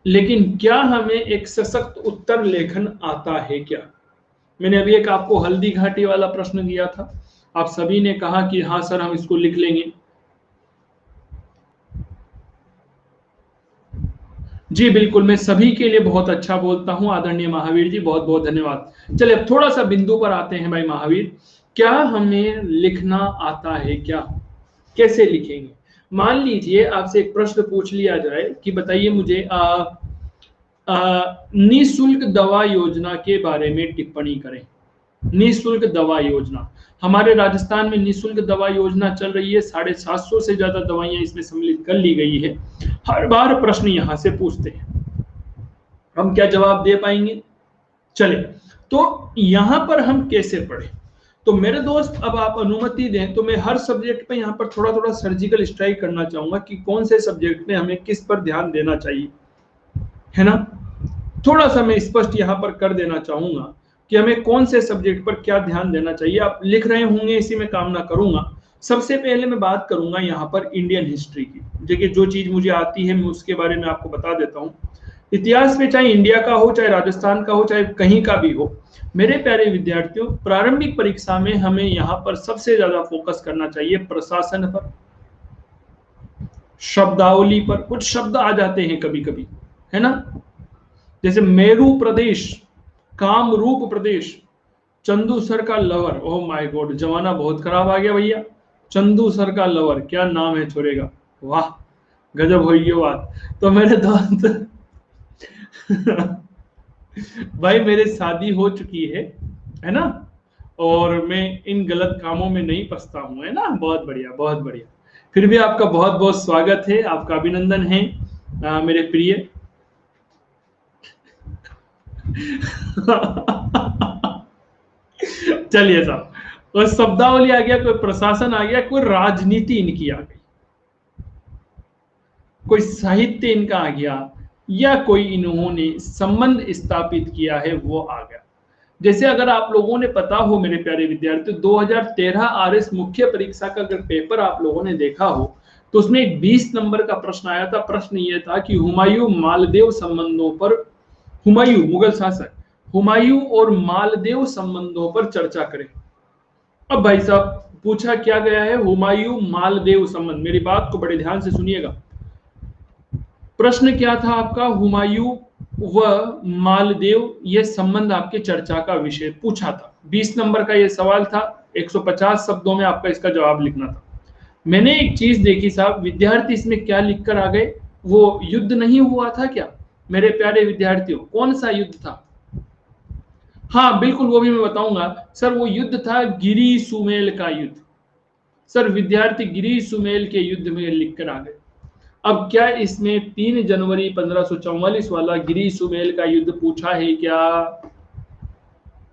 लेकिन क्या हमें एक सशक्त उत्तर लेखन आता है क्या? मैंने अभी एक आपको हल्दी घाटी वाला प्रश्न दिया था, आप सभी ने कहा कि हाँ सर हम इसको लिख लेंगे। जी बिल्कुल, मैं सभी के लिए बहुत अच्छा बोलता हूं आदरणीय महावीर जी, बहुत बहुत धन्यवाद। चलिए अब थोड़ा सा बिंदु पर आते हैं भाई महावीर, क्या हमें लिखना आता है क्या? कैसे लिखेंगे? मान लीजिए आपसे एक प्रश्न पूछ लिया जाए कि बताइए मुझे निःशुल्क दवा योजना के बारे में टिप्पणी करें। निःशुल्क दवा योजना, हमारे राजस्थान में निःशुल्क दवा योजना चल रही है, 750 से ज्यादा दवाइयां इसमें सम्मिलित कर ली गई है। हर बार प्रश्न यहां से पूछते हैं, हम क्या जवाब दे पाएंगे? चले तो यहां पर हम कैसे पढ़े? तो मेरे दोस्त अब आप अनुमति दें तो मैं हर सब्जेक्ट पे यहाँ पर थोड़ा थोड़ा सर्जिकल स्ट्राइक करना चाहूंगा कि कौन से सब्जेक्ट में हमें किस पर ध्यान देना चाहिए, है ना। थोड़ा सा मैं स्पष्ट यहाँ पर कर देना चाहूंगा कि हमें कौन से सब्जेक्ट पर क्या ध्यान देना चाहिए। आप लिख रहे होंगे, इसी में कामना करूंगा। सबसे पहले मैं बात करूंगा यहाँ पर इंडियन हिस्ट्री की। देखिए जो चीज मुझे आती है मैं उसके बारे में आपको बता देता हूँ। इतिहास में चाहे इंडिया का हो, चाहे राजस्थान का हो, चाहे कहीं का भी हो, मेरे प्यारे विद्यार्थियों, प्रारंभिक परीक्षा में हमें यहाँ पर सबसे ज्यादा फोकस करना चाहिए प्रशासन पर, शब्दावली पर। कुछ शब्द आ जाते हैं कभी कभी, है ना, जैसे मेरू प्रदेश, कामरूप प्रदेश, चंदू सर का लवर। ओह माय गॉड, जमाना बहुत खराब आ गया भैया। चंदू सर का लवर, क्या नाम है छोरे का, वाह गजब हो गई बात। तो मेरे दोस्त भाई मेरे शादी हो चुकी है ना, और मैं इन गलत कामों में नहीं फंसता हूं, है ना। बहुत बढ़िया बहुत बढ़िया। फिर भी आपका बहुत बहुत स्वागत है, आपका अभिनंदन है मेरे प्रिय। चलिए साहब, कोई शब्दावली आ गया, कोई प्रशासन आ गया, कोई राजनीति इनकी आ गई, कोई साहित्य इनका आ गया, या कोई इन्होंने संबंध स्थापित किया है वो आ गया। जैसे अगर आप लोगों ने पता हो मेरे प्यारे विद्यार्थी, 2013 आरएस मुख्य परीक्षा का अगर पेपर आप लोगों ने देखा हो तो उसमें एक 20 नंबर का प्रश्न आया था। प्रश्न ये था कि हुमायूं मालदेव संबंधों पर, हुमायूं मुगल शासक, हुमायूं और मालदेव संबंधों पर चर्चा करें। अब भाई साहब पूछा क्या गया है, हुमायूं मालदेव संबंध। मेरी बात को बड़े ध्यान से सुनिएगा। प्रश्न क्या था आपका, हुमायूं व मालदेव ये संबंध आपके चर्चा का विषय पूछा था। 20 नंबर का ये सवाल था, 150 शब्दों में आपका इसका जवाब लिखना था। मैंने एक चीज देखी साहब, विद्यार्थी इसमें क्या लिखकर आ गए, वो युद्ध नहीं हुआ था क्या मेरे प्यारे विद्यार्थियों? कौन सा युद्ध था? हाँ बिल्कुल, वो भी मैं बताऊंगा सर। वो युद्ध था गिरी सुमेल का युद्ध। सर विद्यार्थी गिरी सुमेल के युद्ध में लिखकर आ गए। अब क्या इसमें 3 जनवरी 1544 वाला गिरी सुमेल का युद्ध पूछा है क्या?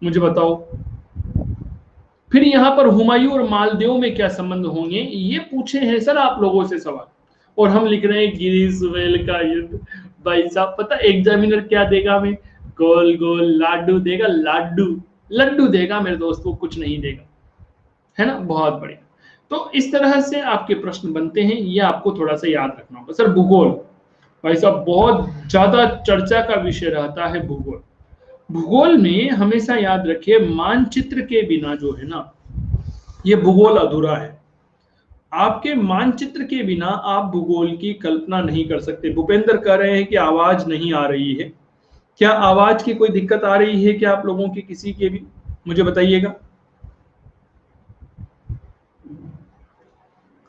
मुझे बताओ। फिर यहाँ पर हुमायूं और मालदेव में क्या संबंध होंगे, ये पूछे हैं सर आप लोगों से सवाल, और हम लिख रहे हैं गिरी सुमेल का युद्ध। भाई साहब पता एग्जामिनर क्या देगा हमें? गोल गोल लाडू देगा, लाडू लड्डू देगा मेरे दोस्त, वो कुछ नहीं देगा, है ना। बहुत बढ़िया। तो इस तरह से आपके प्रश्न बनते हैं, ये आपको थोड़ा सा याद रखना होगा। सर भूगोल, भाई साहब बहुत ज्यादा चर्चा का विषय रहता है भूगोल। भूगोल में हमेशा याद रखिए, मानचित्र के बिना जो है ना, ये भूगोल अधूरा है। आपके मानचित्र के बिना आप भूगोल की कल्पना नहीं कर सकते। भूपेंद्र कह रहे हैं कि आवाज नहीं आ रही है। क्या आवाज की कोई दिक्कत आ रही है क्या आप लोगों की, किसी के भी? मुझे बताइएगा।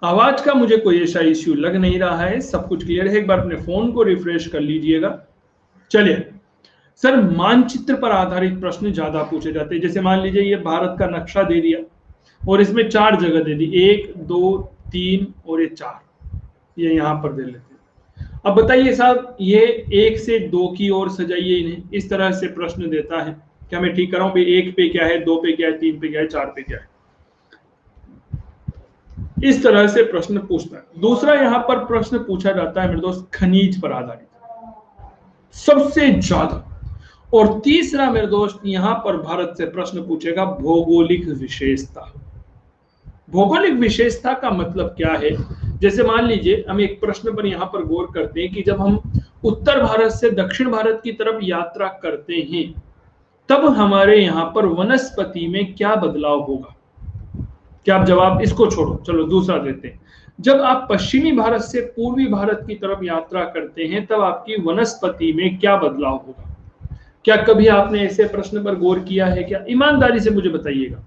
आवाज का मुझे कोई ऐसा इश्यू लग नहीं रहा है, सब कुछ क्लियर है। एक बार अपने फोन को रिफ्रेश कर लीजिएगा। चलिए सर, मानचित्र पर आधारित प्रश्न ज्यादा पूछे जाते हैं। जैसे मान लीजिए ये भारत का नक्शा दे दिया और इसमें 4 जगह दे दी, 1 2 3 और ये 4, ये यहां पर दे लेते हैं। अब बताइए साहब, ये 1 से 2 की ओर सजाइए इन्हें, इस तरह से प्रश्न देता है। क्या मैं ठीक कर रहा हूं भाई? 1 पे क्या है, 2 पे क्या है, 3 पे क्या है, 4 पे क्या है, इस तरह से प्रश्न पूछता है। दूसरा यहां पर प्रश्न पूछा जाता है मेरे दोस्त खनिज पर आधारित सबसे ज्यादा। और तीसरा मेरे दोस्त यहां पर भारत से प्रश्न पूछेगा भौगोलिक विशेषता। भौगोलिक विशेषता का मतलब क्या है? जैसे मान लीजिए हम एक प्रश्न पर यहां पर गौर करते हैं कि जब हम उत्तर भारत से दक्षिण भारत की तरफ यात्रा करते हैं तब हमारे यहां पर वनस्पति में क्या बदलाव होगा? क्या आप जवाब, इसको छोड़ो, चलो दूसरा देते हैं। जब आप पश्चिमी भारत से पूर्वी भारत की तरफ यात्रा करते हैं तब आपकी वनस्पति में क्या बदलाव होगा? क्या कभी आपने ऐसे प्रश्न पर गौर किया है क्या? ईमानदारी से मुझे बताइएगा,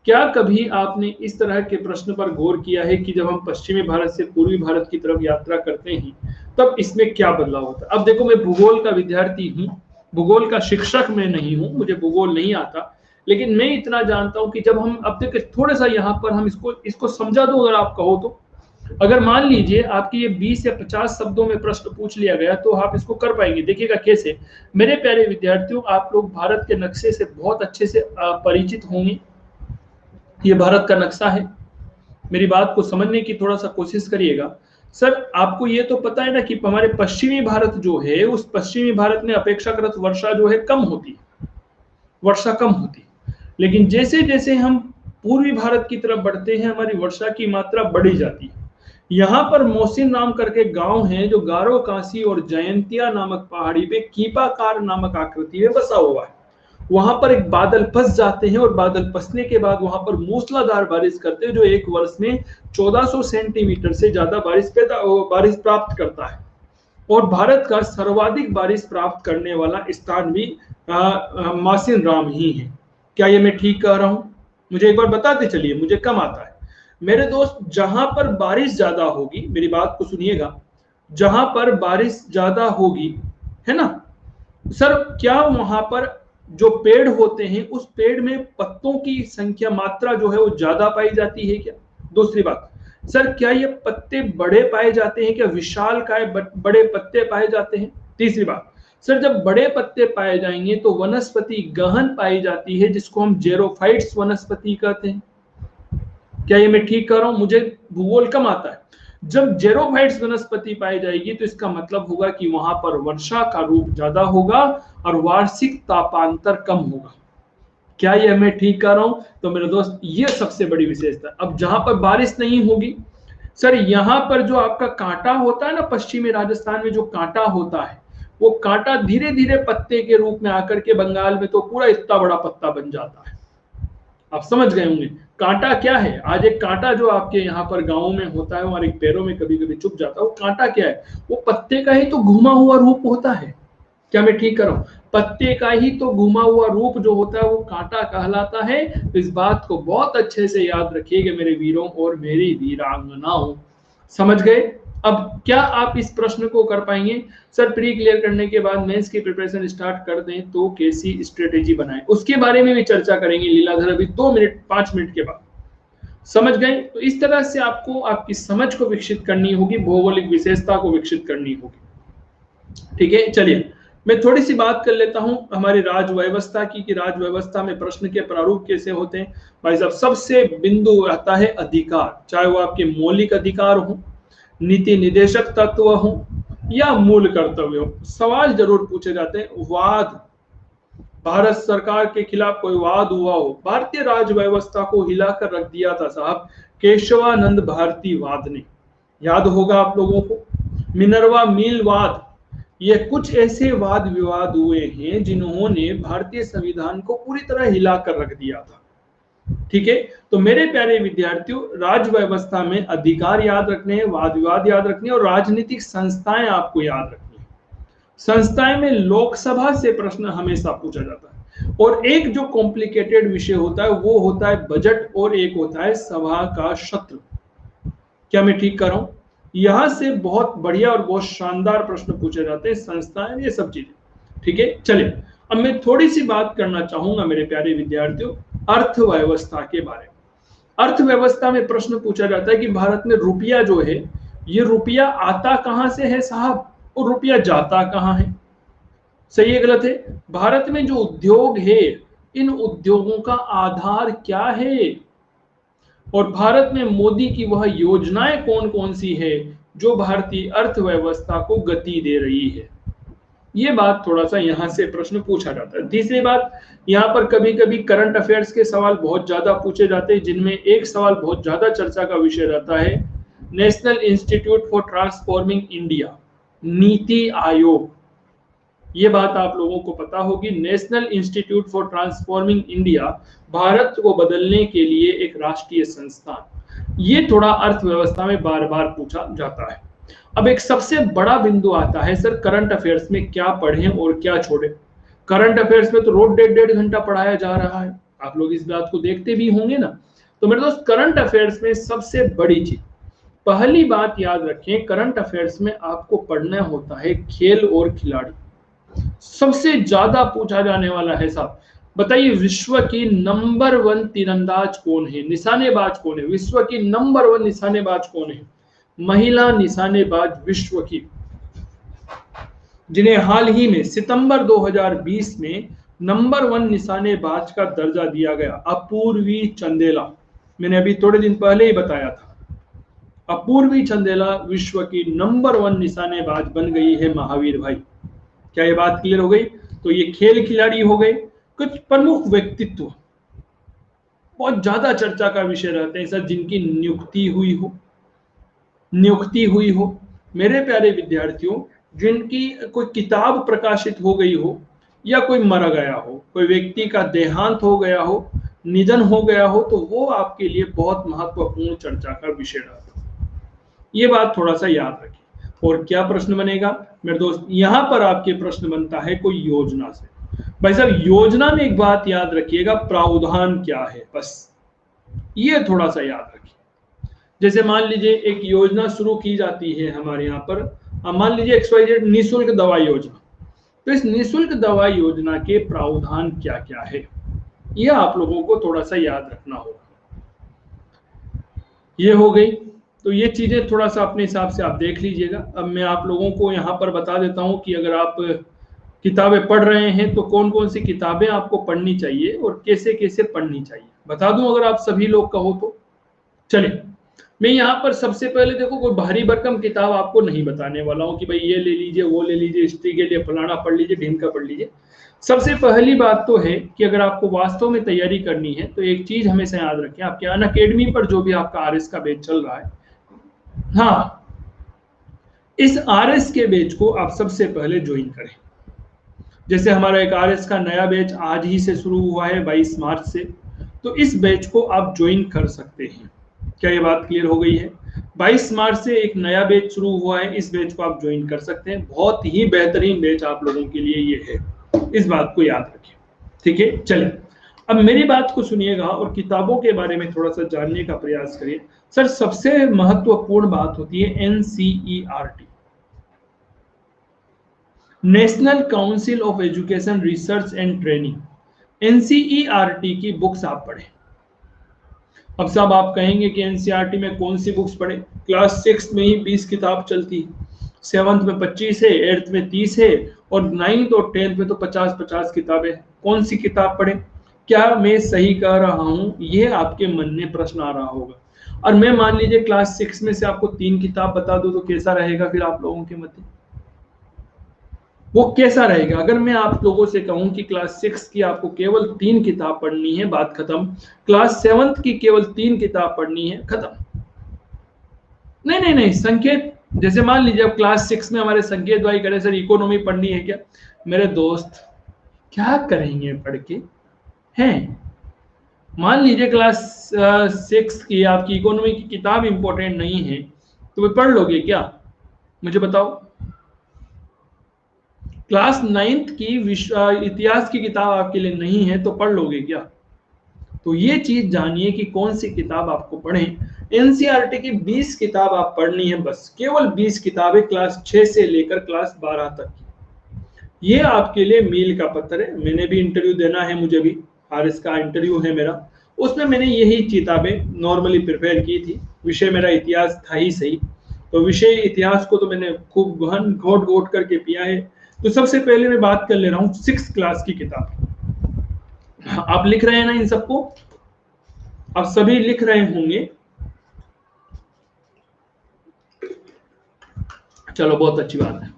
क्या कभी आपने इस तरह के प्रश्न पर गौर किया है कि जब हम पश्चिमी भारत से पूर्वी भारत की तरफ यात्रा करते हैं तब इसमें क्या बदलाव होता है? अब देखो, मैं भूगोल का विद्यार्थी हूं, भूगोल का शिक्षक मैं नहीं हूं, मुझे भूगोल नहीं आता, लेकिन मैं इतना जानता हूं कि जब हम, अब देखिए थोड़ा सा यहाँ पर हम इसको समझा दो अगर आप कहो तो। अगर मान लीजिए आपके ये 20 या 50 शब्दों में प्रश्न पूछ लिया गया तो आप इसको कर पाएंगे। देखिएगा कैसे। मेरे प्यारे विद्यार्थियों, आप लोग भारत के नक्शे से बहुत अच्छे से परिचित होंगे। ये भारत का नक्शा है, मेरी बात को समझने की थोड़ा सा कोशिश करिएगा। सर आपको ये तो पता है ना कि हमारे पश्चिमी भारत जो है, उस पश्चिमी भारत में अपेक्षाकृत वर्षा जो है कम होती है, वर्षा कम होती है। लेकिन जैसे जैसे हम पूर्वी भारत की तरफ बढ़ते हैं हमारी वर्षा की मात्रा बढ़ी जाती है। यहाँ पर मोहसिन नाम करके गांव है जो गारो कांसी और जयंतिया नामक पहाड़ी पे कीपाकार नामक आकृति में बसा हुआ है। वहां पर एक बादल फंस जाते हैं और बादल फंसने के बाद वहां पर मूसलाधार बारिश करते हैं जो एक वर्ष में 1400 सेंटीमीटर से ज्यादा बारिश प्राप्त करता है। और भारत का सर्वाधिक बारिश प्राप्त करने वाला स्थान भी मासिन राम ही है। क्या ये मैं ठीक कह रहा हूं? मुझे एक बार बताते चलिए, मुझे कम आता है मेरे दोस्त। जहां पर बारिश ज्यादा होगी, मेरी बात को सुनिएगा, जहां पर बारिश ज्यादा होगी, है ना सर, क्या वहां पर जो पेड़ होते हैं उस पेड़ में पत्तों की संख्या, मात्रा जो है वो ज्यादा पाई जाती है क्या? दूसरी बात, सर क्या ये पत्ते बड़े पाए जाते हैं क्या? विशाल काय बड़े पत्ते पाए जाते हैं? तीसरी बात, सर जब बड़े पत्ते पाए जाएंगे तो वनस्पति गहन पाई जाती है, जिसको हम जेरोफाइट्स वनस्पति कहते हैं। क्या ये मैं ठीक कर रहा हूं? मुझे भूगोल कम आता है। जब जेरोफाइट्स वनस्पति पाई जाएगी तो इसका मतलब होगा कि वहां पर वर्षा का रूप ज्यादा होगा और वार्षिक तापांतर कम होगा। क्या ये मैं ठीक कर रहा हूं? तो मेरे दोस्त ये सबसे बड़ी विशेषता है। अब जहां पर बारिश नहीं होगी, सर यहां पर जो आपका कांटा होता है ना, पश्चिमी राजस्थान में जो कांटा होता है, वो कांटा धीरे धीरे पत्ते के रूप में आकर के बंगाल में तो पूरा इतना बड़ा पत्ता बन जाता है। आप समझ गए होंगे कांटा क्या है। आज एक कांटा जो आपके यहाँ पर गाँव में होता है, हमारे पैरों में कभी कभी चुभ जाता है, वो कांटा क्या है? वो पत्ते का ही तो घुमा हुआ रूप होता है। क्या मैं ठीक कर रहा हूँ? पत्ते का ही तो घुमा हुआ रूप जो होता है वो कांटा कहलाता है। तो इस बात को बहुत अच्छे से याद रखिएगा मेरे वीरों और मेरी वीरांगनाओं। समझ गए? अब क्या आप इस प्रश्न को कर पाएंगे? सर प्री क्लियर करने के बाद मेंस की प्रिपरेशन स्टार्ट कर दें तो कैसी स्ट्रेटेजी बनाएं, उसके बारे में भी चर्चा करेंगे लीलाधर अभी 2 मिनट 5 मिनट के बाद। समझ गए? तो इस तरह से आपको आपकी समझ को विकसित करनी होगी, भौगोलिक विशेषता को विकसित करनी होगी। ठीक है, चलिए मैं थोड़ी सी बात कर लेता हूं हमारी राज व्यवस्था की, कि राज व्यवस्था में प्रश्न के प्रारूप कैसे होते हैं। भाई साहब सबसे बिंदु आता है अधिकार, चाहे वो आपके मौलिक अधिकार हो, नीति निदेशक तत्व हो या मूल कर्तव्य हो। सवाल जरूर पूछे जाते हैं। वाद, भारत सरकार के खिलाफ कोई वाद हुआ हो, भारतीय राज व्यवस्था को हिलाकर रख दिया था साहब केशवानंद भारती वाद ने, याद होगा आप लोगों को। मिनर्वा मिल वाद, ये कुछ ऐसे वाद विवाद हुए हैं जिन्होंने भारतीय संविधान को पूरी तरह हिलाकर रख दिया था। ठीक है, तो मेरे प्यारे विद्यार्थियों राज व्यवस्था में अधिकार याद रखने हैं, वाद विवाद याद रखने हैं और राजनीतिक संस्थाएं आपको याद रखनी है। संस्थाएं में लोकसभा से प्रश्न हमेशा पूछा जाता है, और एक जो कॉम्प्लिकेटेड विषय होता है वो होता है बजट, और एक होता है सभा का शत्रु। क्या मैं ठीक कर रहा हूं? यहां से बहुत बढ़िया और बहुत शानदार प्रश्न पूछे जाते हैं, संस्थाएं, ये सब चीजें। ठीक है, चलिए अब मैं थोड़ी सी बात करना चाहूंगा मेरे प्यारे विद्यार्थियों अर्थव्यवस्था के बारे में। अर्थव्यवस्था में प्रश्न पूछा जाता है कि भारत में रुपया जो है, ये रुपया आता कहां से है साहब, और रुपया जाता कहां है? सही है गलत है? भारत में जो उद्योग है, इन उद्योगों का आधार क्या है? और भारत में मोदी की वह योजनाएं कौन कौन सी है जो भारतीय अर्थव्यवस्था को गति दे रही है? ये बात थोड़ा सा यहां से प्रश्न पूछा जाता है। तीसरी बात, यहाँ पर कभी कभी करंट अफेयर्स के सवाल बहुत ज्यादा पूछे जाते हैं, जिनमें एक सवाल बहुत ज्यादा चर्चा का विषय रहता है, national institute for transforming India, NITI Aayog. ये बात आप लोगों को पता होगी, national institute for transforming India Bharat को बदलने के लिए एक राष्ट्रीय संस्थान। ये थोड़ा अर्थव्यवस्था में बार बार पूछा जाता है। अब एक सबसे बड़ा बिंदु आता है, सर करंट अफेयर्स में क्या पढ़ें और क्या छोड़ें। करंट अफेयर्स में तो रोज 1.5 घंटा पढ़ाया जा रहा है, आप लोग इस बात को देखते भी होंगे ना। तो मेरे दोस्त करंट अफेयर्स में सबसे बड़ी चीज, पहली बात याद रखें, करंट अफेयर्स में आपको पढ़ना होता है खेल और खिलाड़ी। सबसे ज्यादा पूछा जाने वाला है साहब, बताइए विश्व की नंबर 1 तीरंदाज कौन है, निशानेबाज कौन है, विश्व की नंबर 1 निशानेबाज कौन है, महिला निशानेबाज विश्व की, जिन्हें हाल ही में सितंबर 2020 में नंबर 1 निशानेबाज का दर्जा दिया गया, अपूर्वी चंदेला। मैंने अभी थोड़े दिन पहले ही बताया था, अपूर्वी चंदेला विश्व की नंबर 1 निशानेबाज बन गई है महावीर भाई। क्या ये बात क्लियर हो गई? तो ये खेल खिलाड़ी हो गए। कुछ प्रमुख व्यक्तित्व बहुत ज्यादा चर्चा का विषय रहते हैं सर, जिनकी नियुक्ति हुई हो मेरे प्यारे विद्यार्थियों, जिनकी कोई किताब प्रकाशित हो गई हो, या कोई मर गया हो, कोई व्यक्ति का देहांत हो गया हो, निधन हो गया हो, तो वो आपके लिए बहुत महत्वपूर्ण चर्चा का विषय रहता है। ये बात थोड़ा सा याद रखिए। और क्या प्रश्न बनेगा मेरे दोस्त, यहां पर आपके प्रश्न बनता है कोई योजना से। भाई साहब योजना में एक बात याद रखिएगा, प्रावधान क्या है, बस ये थोड़ा सा याद रखिए। जैसे मान लीजिए एक योजना शुरू की जाती है हमारे यहाँ पर, मान लीजिए XYZ निःशुल्क दवा योजना, तो इस निःशुल्क दवा योजना के प्रावधान क्या क्या है, यह आप लोगों को थोड़ा सा याद रखना होगा। ये हो गई, तो ये चीजें थोड़ा सा अपने हिसाब से आप देख लीजिएगा। अब मैं आप लोगों को यहाँ पर बता देता हूँ कि अगर आप किताबें पढ़ रहे हैं तो कौन कौन सी किताबें आपको पढ़नी चाहिए और कैसे कैसे पढ़नी चाहिए बता दूं अगर आप सभी लोग कहो तो। चलिए मैं यहाँ पर सबसे पहले देखो कोई भारी भरकम किताब आपको नहीं बताने वाला हूँ कि भाई ये ले लीजिए वो ले लीजिए, हिस्ट्री के लिए फलाना पढ़ लीजिए, ढिमका पढ़ लीजिए। सबसे पहली बात तो है कि अगर आपको वास्तव में तैयारी करनी है तो एक चीज हमेशा याद रखें, आपके अनअकैडमी पर जो भी आपका आरएस का बैच चल रहा है, हाँ इस आरएस के बैच को आप सबसे पहले ज्वाइन करें। जैसे हमारा एक आरएस का नया बैच आज ही से शुरू हुआ है 22 मार्च से, तो इस बैच को आप ज्वाइन कर सकते हैं। क्या ये बात क्लियर हो गई है? 22 मार्च से एक नया बैच शुरू हुआ है, इस बैच को आप ज्वाइन कर सकते हैं। बहुत ही बेहतरीन बैच आप लोगों के लिए ये है, इस बात को याद रखिए। ठीक है, चलिए अब मेरी बात को सुनिएगा और किताबों के बारे में थोड़ा सा जानने का प्रयास करिए। सर सबसे महत्वपूर्ण बात होती है NCERT, national council of education research and training. NCERT की बुक्स आप पढ़ें। अब साहब आप कहेंगे कि एनसीईआरटी में कौन सी बुक्स पढ़े? क्लास 6 में ही 20 किताब चलती है, 7th में 25 है, 8th में 30 है और 9th और 10th में तो 50-50 किताबें। कौन सी किताब पढ़े? क्या मैं सही कह रहा हूं? ये आपके मन में प्रश्न आ रहा होगा। और मैं मान लीजिए क्लास 6 में से आपको 3 किताब बता दूं तो कैसा रहेगा फिर आप लोगों के मध्य? वो कैसा रहेगा? अगर मैं आप लोगों से कहूं कि क्लास 6 की आपको केवल 3 किताब पढ़नी है, बात खत्म। क्लास 7th की केवल 3 किताब पढ़नी है, खत्म। नहीं नहीं नहीं, संकेत जैसे मान लीजिए अब क्लास 6 में हमारे संकेत भाई करें सर इकोनॉमी पढ़नी है क्या? मेरे दोस्त क्या करेंगे पढ़ के हैं? मान लीजिए क्लास 6 की आपकी इकोनॉमी की किताब इंपॉर्टेंट नहीं है तो वे पढ़ लोगे क्या? मुझे बताओ। क्लास 9th की इतिहास की किताब आपके लिए नहीं है तो पढ़ लोगे क्या? तो ये चीज जानिए कि कौन सी किताब आपको पढ़ें। एनसीईआरटी की 20 किताब आप पढ़नी है, बस केवल 20 किताबें क्लास 6 से लेकर क्लास 12 तक की। ये आपके लिए मील का पत्थर है। मैंने भी इंटरव्यू देना है, मुझे भी आरएस का इंटरव्यू है मेरा, उसमें मैंने यही किताबें नॉर्मली प्रिपेयर की थी। विषय मेरा इतिहास था ही सही, तो विषय इतिहास को तो मैंने खूब गहन घोट घोट करके पिया है। तो सबसे पहले मैं बात कर ले रहा हूँ 6th क्लास की किताब। आप लिख रहे हैं ना इन सबको? आप सभी लिख रहे होंगे? चलो बहुत अच्छी बात है।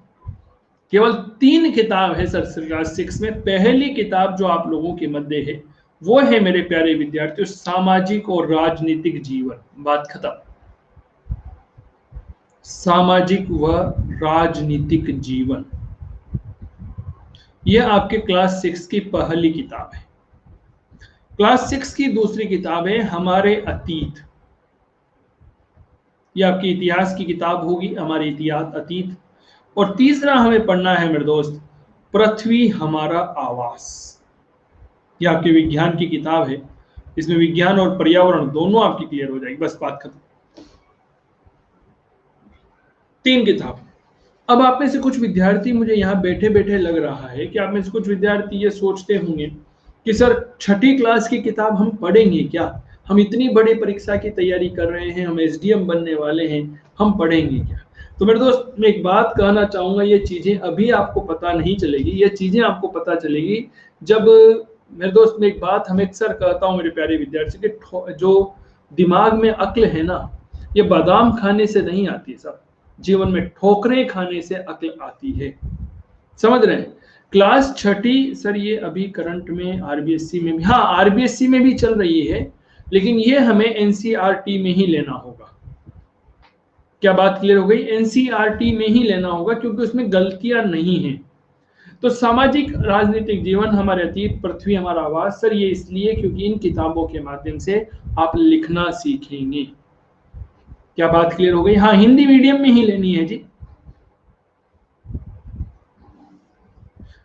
केवल 3 किताब है सर क्लास 6 में। पहली किताब जो आप लोगों के मध्य है वो है मेरे प्यारे विद्यार्थियों सामाजिक और राजनीतिक जीवन। बात खत्म। सामाजिक व राजनीतिक जीवन, यह आपके क्लास 6 की पहली किताब है। क्लास 6 की दूसरी किताब है हमारे अतीत। यह आपकी इतिहास की किताब होगी, हमारे इतिहास अतीत। और तीसरा हमें पढ़ना है मेरे दोस्त पृथ्वी हमारा आवास। यह आपके विज्ञान की किताब है। इसमें विज्ञान और पर्यावरण दोनों आपकी क्लियर हो जाएगी, बस बात खत्म। 3 किताब। अब आप में से कुछ विद्यार्थी, मुझे यहाँ बैठे बैठे लग रहा है कि आप में से कुछ विद्यार्थी ये सोचते होंगे कि सर 6ठी क्लास की किताब हम पढ़ेंगे क्या? हम इतनी बड़ी परीक्षा की तैयारी कर रहे हैं, हम एसडीएम बनने वाले हैं, हम पढ़ेंगे क्या? तो मेरे दोस्त मैं एक बात कहना चाहूंगा, ये चीजें अभी आपको पता नहीं चलेगी, ये चीजें आपको पता चलेगी जब, मेरे दोस्त मैं एक बात हमें अक्सर कहता हूँ मेरे प्यारे विद्यार्थी के, जो दिमाग में अक्ल है ना, ये बादाम खाने से नहीं आती सब, जीवन में ठोकरें खाने से अक्ल आती है। समझ रहे हैं? क्लास 6ठी सर ये अभी करंट में आरबीएससी में भी, हाँ आरबीएससी में भी चल रही है, लेकिन ये हमें एनसीईआरटी में ही लेना होगा। क्या बात क्लियर हो गई? एनसीईआरटी में ही लेना होगा क्योंकि उसमें गलतियां नहीं है। तो सामाजिक राजनीतिक जीवन हमारे अतीत पृथ्वी हमारा आवास, सर ये इसलिए क्योंकि इन किताबों के माध्यम से आप लिखना सीखेंगे। क्या बात क्लियर हो गई? हाँ हिंदी मीडियम में ही लेनी है जी।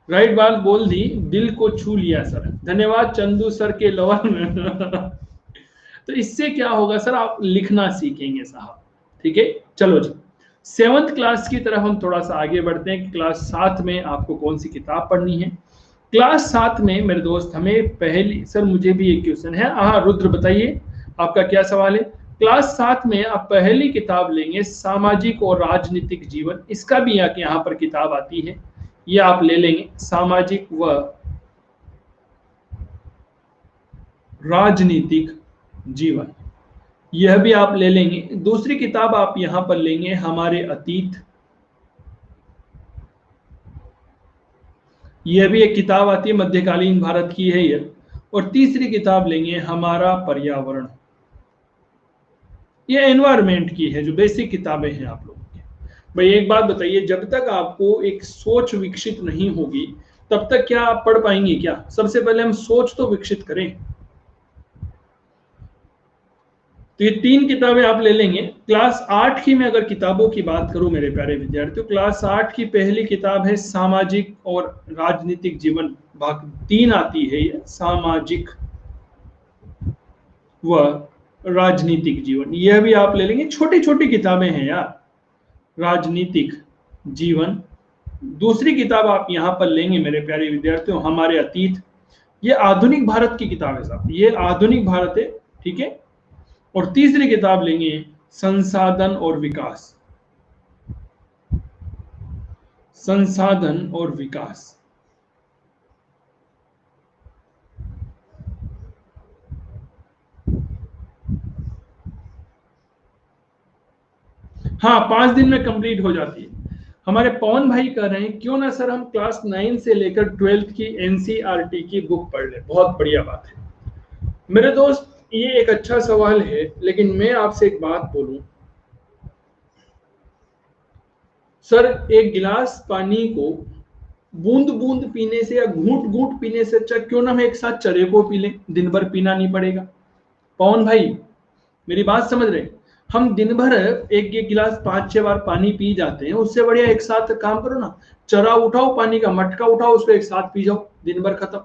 राइट बात बोल दी, दिल को छू लिया सर, धन्यवाद चंदू सर के लवर में। तो इससे क्या होगा सर, आप लिखना सीखेंगे साहब। ठीक है, चलो जी 7th क्लास की तरफ हम थोड़ा सा आगे बढ़ते हैं कि क्लास 7 में आपको कौन सी किताब पढ़नी है। क्लास 7 में मेरे दोस्त हमें पहली, सर मुझे भी एक क्वेश्चन है। हाँ रुद्र बताइए आपका क्या सवाल है? क्लास 7 में आप पहली किताब लेंगे सामाजिक और राजनीतिक जीवन। इसका भी यहाँ पर किताब आती है, ये आप ले लेंगे, सामाजिक व राजनीतिक जीवन, यह भी आप ले लेंगे। दूसरी किताब आप यहां पर लेंगे हमारे अतीत, यह भी एक किताब आती है, मध्यकालीन भारत की है यह। और तीसरी किताब लेंगे हमारा पर्यावरण, ये एनवायरमेंट की है, जो बेसिक किताबें हैं आप लोगों की। भाई एक बात बताइए, जब तक आपको एक सोच विकसित नहीं होगी तब तक क्या आप पढ़ पाएंगे क्या? सबसे पहले हम सोच तो विकसित करें। तो ये तीन किताबें आप ले लेंगे। क्लास 8 की मैं अगर किताबों की बात करूं मेरे प्यारे विद्यार्थियों, क्लास 8 की पहली किताब है सामाजिक और राजनीतिक जीवन, भाग 3 आती है ये, सामाजिक व राजनीतिक जीवन, यह भी आप ले लेंगे। छोटी छोटी किताबें हैं यार, राजनीतिक जीवन। दूसरी किताब आप यहां पर लेंगे मेरे प्यारे विद्यार्थियों, हमारे अतीत, ये आधुनिक भारत की किताब है साहब, ये आधुनिक भारत है, ठीक है। और तीसरी किताब लेंगे संसाधन और विकास, संसाधन और विकास। हाँ, 5 दिन में कंप्लीट हो जाती है। हमारे पवन भाई कह रहे हैं क्यों ना सर हम क्लास 9 से लेकर 12th की एनसीईआरटी की बुक पढ़ लें। बहुत बढ़िया बात है मेरे दोस्त, ये एक अच्छा सवाल है, लेकिन मैं आपसे एक बात बोलूं सर, एक गिलास पानी को बूंद बूंद पीने से या घूंट घूंट पीने से अच्छा क्यों ना हम एक साथ चरे को पी लें, दिन भर पीना नहीं पड़ेगा। पवन भाई मेरी बात समझ रहे, हम दिन भर एक एक गिलास 5-6 बार पानी पी जाते हैं, उससे बढ़िया एक साथ काम करो ना, चरा उठाओ, पानी का मटका उठाओ, उसको एक साथ पी जाओ, दिन भर खत्म।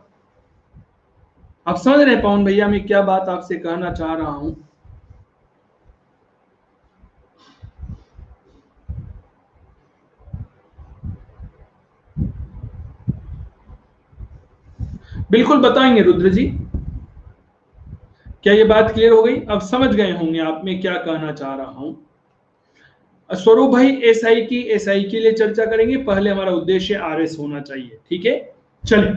आप समझ रहे हैं पवन भैया मैं क्या बात आपसे कहना चाह रहा हूं? बिल्कुल बताएंगे रुद्र जी। क्या ये बात क्लियर हो गई? अब समझ गए होंगे आप मैं क्या कहना चाह रहा हूं। स्वरूप भाई एसआई के लिए चर्चा करेंगे, पहले हमारा उद्देश्य आरएस होना चाहिए, ठीक है। चलिए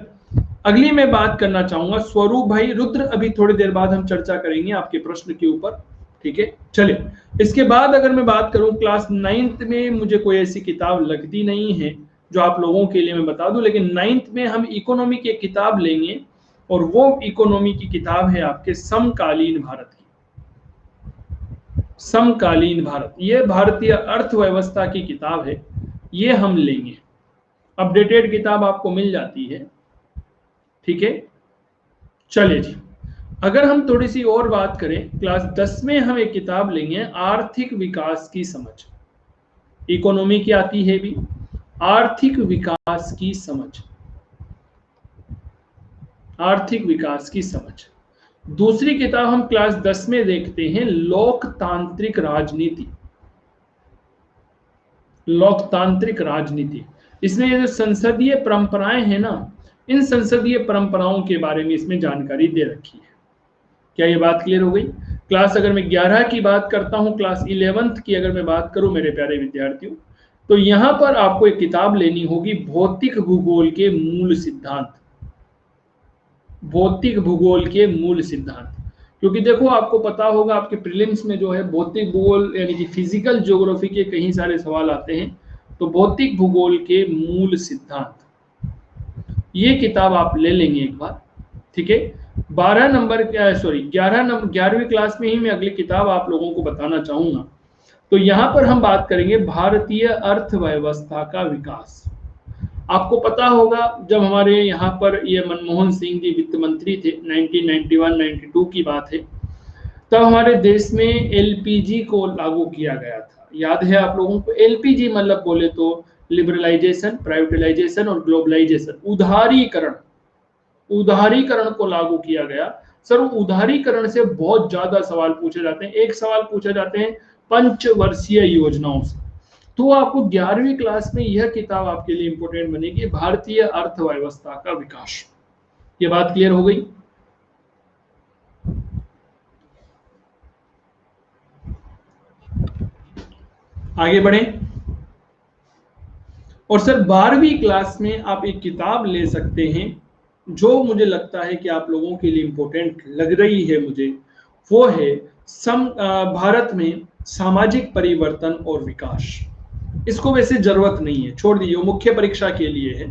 अगली मैं बात करना चाहूंगा स्वरूप भाई, रुद्र अभी थोड़ी देर बाद हम चर्चा करेंगे आपके प्रश्न के ऊपर, ठीक है। चलिए इसके बाद अगर मैं बात करूं, क्लास 9th में मुझे कोई ऐसी किताब लगती नहीं है जो आप लोगों के लिए मैं बता दूं, लेकिन 9th में हम इकोनॉमी की एक किताब लेंगे, और वो इकोनॉमी की किताब है आपके समकालीन भारत की, समकालीन भारत, ये भारतीय अर्थव्यवस्था की किताब है, ये हम लेंगे। अपडेटेड किताब आपको मिल जाती है, ठीक है। चलिए जी, अगर हम थोड़ी सी और बात करें, क्लास 10 में हम एक किताब लेंगे आर्थिक विकास की समझ, इकोनॉमी की आती है भी, आर्थिक विकास की समझ, आर्थिक विकास की समझ। दूसरी किताब हम क्लास 10 में देखते हैं लोकतांत्रिक राजनीति, लोकतांत्रिक राजनीति। इसमें ये जो संसदीय परंपराएं हैं ना, इन संसदीय परंपराओं के बारे में इसमें जानकारी दे रखी है। क्या ये बात क्लियर हो गई? क्लास अगर मैं 11 की बात करता हूं, क्लास 11th की अगर मैं बात करूं मेरे प्यारे विद्यार्थियों, तो यहां पर आपको एक किताब लेनी होगी भौतिक भूगोल के मूल सिद्धांत, भौतिक भूगोल के मूल सिद्धांत। क्योंकि देखो आपको पता होगा आपके प्रीलिम्स में जो है भौतिक भूगोल यानी कि फिजिकल ज्योग्राफी के कई सारे सवाल आते हैं, तो भौतिक भूगोल के मूल सिद्धांत, ये किताब आप ले लेंगे एक बार, ठीक है। 12 नंबर सॉरी 11 नंबर 11वीं क्लास में ही मैं अगली किताब आप लोगों को बताना चाहूंगा। तो यहां पर हम बात करेंगे भारतीय अर्थव्यवस्था का विकास। आपको पता होगा जब हमारे यहाँ पर ये मनमोहन सिंह जी वित्त मंत्री थे, 1991-92 की बात है, तब हमारे देश में एलपीजी को लागू किया गया था। याद है आप लोगों को? एलपीजी मतलब बोले तो लिबरलाइजेशन, प्राइवेटाइजेशन और ग्लोबलाइजेशन, उदारीकरण, उदारीकरण को लागू किया गया। सर उदारीकरण से बहुत ज्यादा सवाल पूछे जाते हैं, एक सवाल पूछे जाते हैं पंचवर्षीय योजनाओं से। तो आपको 11वीं क्लास में यह किताब आपके लिए इंपॉर्टेंट बनेगी, भारतीय अर्थव्यवस्था का विकास। ये बात क्लियर हो गई? आगे बढ़े। और सर 12वीं क्लास में आप एक किताब ले सकते हैं जो मुझे लगता है कि आप लोगों के लिए इंपॉर्टेंट लग रही है मुझे, वो है भारत में सामाजिक परिवर्तन और विकास। इसको वैसे जरूरत नहीं है, छोड़ दीजिए, वो मुख्य परीक्षा के लिए है,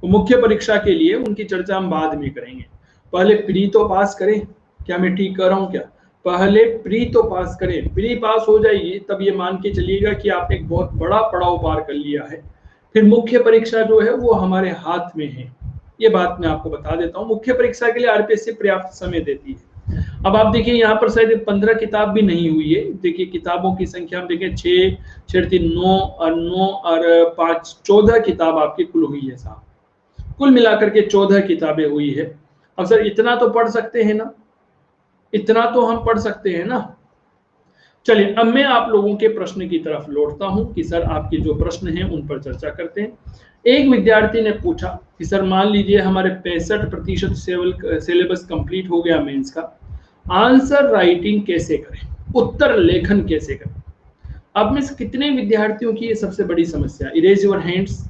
वो मुख्य परीक्षा के लिए, उनकी चर्चा हम बाद में करेंगे। पहले प्री तो पास करें। क्या मैं ठीक कर रहा हूं क्या? पहले प्री तो पास करें, प्री पास हो जाइए तब ये मान के चलिएगा कि आप एक बहुत बड़ा पड़ाव पार कर लिया है। फिर मुख्य परीक्षा जो है वो हमारे हाथ में है, ये बात मैं आपको बता देता हूँ। मुख्य परीक्षा के लिए आरपीएससी पर्याप्त समय देती है। अब आप देखिए यहाँ पर शायद 15 किताब भी नहीं हुई है। देखिए किताबों की संख्या हम देखें 6 6 3 9 और 9 और 5 14 किताब आपकी कुल हुई है साहब। कुल मिलाकर के 14 किताबें हुई है। अब सर इतना तो पढ़ सकते हैं ना, इतना तो हम पढ़ सकते हैं ना। चलिए अब मैं आप लोगों के प्रश्न की तरफ लौटता हूं कि सर आपके जो प्रश्न हैं उन पर चर्चा करते हैं। एक विद्यार्थी ने पूछा कि सर मान लीजिए हमारे 65% सिलेबस कंप्लीट हो गया मेंस का, आंसर राइटिंग कैसे करें, उत्तर लेखन कैसे करें। अब में से कितने विद्यार्थियों की ये सबसे बड़ी समस्या, इरेज योर हैंड्स,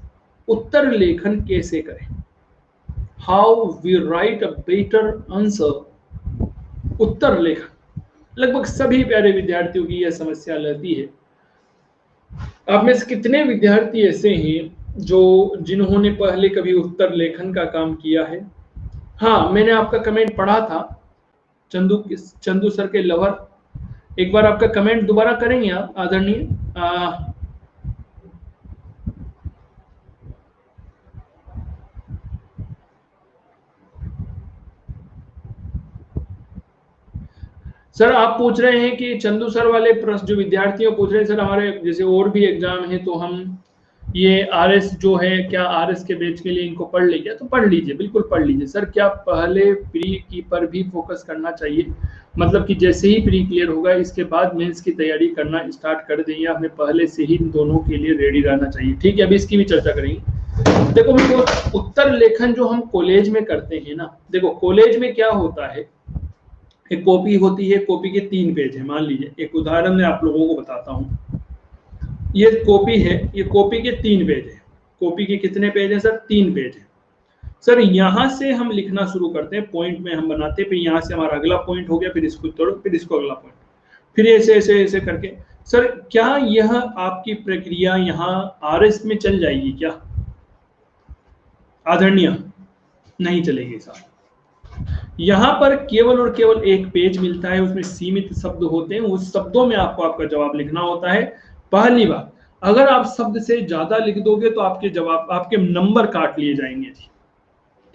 उत्तर लेखन कैसे करें, how we write a better answer, उत्तर लेखन। लगभग सभी प्यारे विद्यार्थियों की यह समस्या रहती है। आप में से कितने विद्यार्थी ऐसे हैं जो जिन्होंने पहले कभी उत्तर लेखन का काम किया है? हाँ, मैंने आपका कमेंट पढ़ा था, चंदू सर के लवर। एक बार आपका कमेंट दोबारा करेंगे आप आदरणीय? सर आप पूछ रहे हैं कि चंदू सर वाले प्रश्न जो विद्यार्थियों पूछ रहे हैं, सर हमारे जैसे और भी एग्जाम है तो हम ये आरएस जो है, क्या आरएस के बैच के लिए इनको पढ़ लीजिए? तो पढ़ लीजिए, बिल्कुल पढ़ लीजिए। सर क्या पहले प्री की पर भी फोकस करना चाहिए, मतलब कि जैसे ही प्री क्लियर होगा इसके बाद मेंस की तैयारी करना स्टार्ट कर दें, या हमें पहले से ही इन दोनों के लिए रेडी रहना चाहिए? ठीक है, अभी इसकी भी चर्चा करेंगे। देखो मेरे उत्तर लेखन जो हम कॉलेज में करते हैं ना, देखो कॉलेज में क्या होता है, एक कॉपी होती है, कॉपी के 3 पेज है। मान लीजिए एक उदाहरण मैं आप लोगों को बताता हूँ, ये कॉपी है, ये कॉपी के 3 पेज है। कॉपी के कितने पेज है सर? 3 पेज है। सर यहाँ से हम लिखना शुरू करते हैं, पॉइंट में हम बनाते हैं, फिर यहाँ से हमारा अगला पॉइंट हो गया, फिर इसको तोड़ो, फिर इसको अगला पॉइंट, फिर ऐसे ऐसे ऐसे करके। सर क्या यह आपकी प्रक्रिया यहाँ आरएस में चल जाएगी क्या आदरणीय? नहीं चलेगी साहब। यहाँ पर केवल और केवल एक पेज मिलता है, उसमें सीमित शब्द होते हैं, उस शब्दों में आपको आपका जवाब लिखना होता है। पहली बात, अगर आप शब्द से ज्यादा लिख दोगे तो आपके जवाब, आपके नंबर काट लिए जाएंगे जी।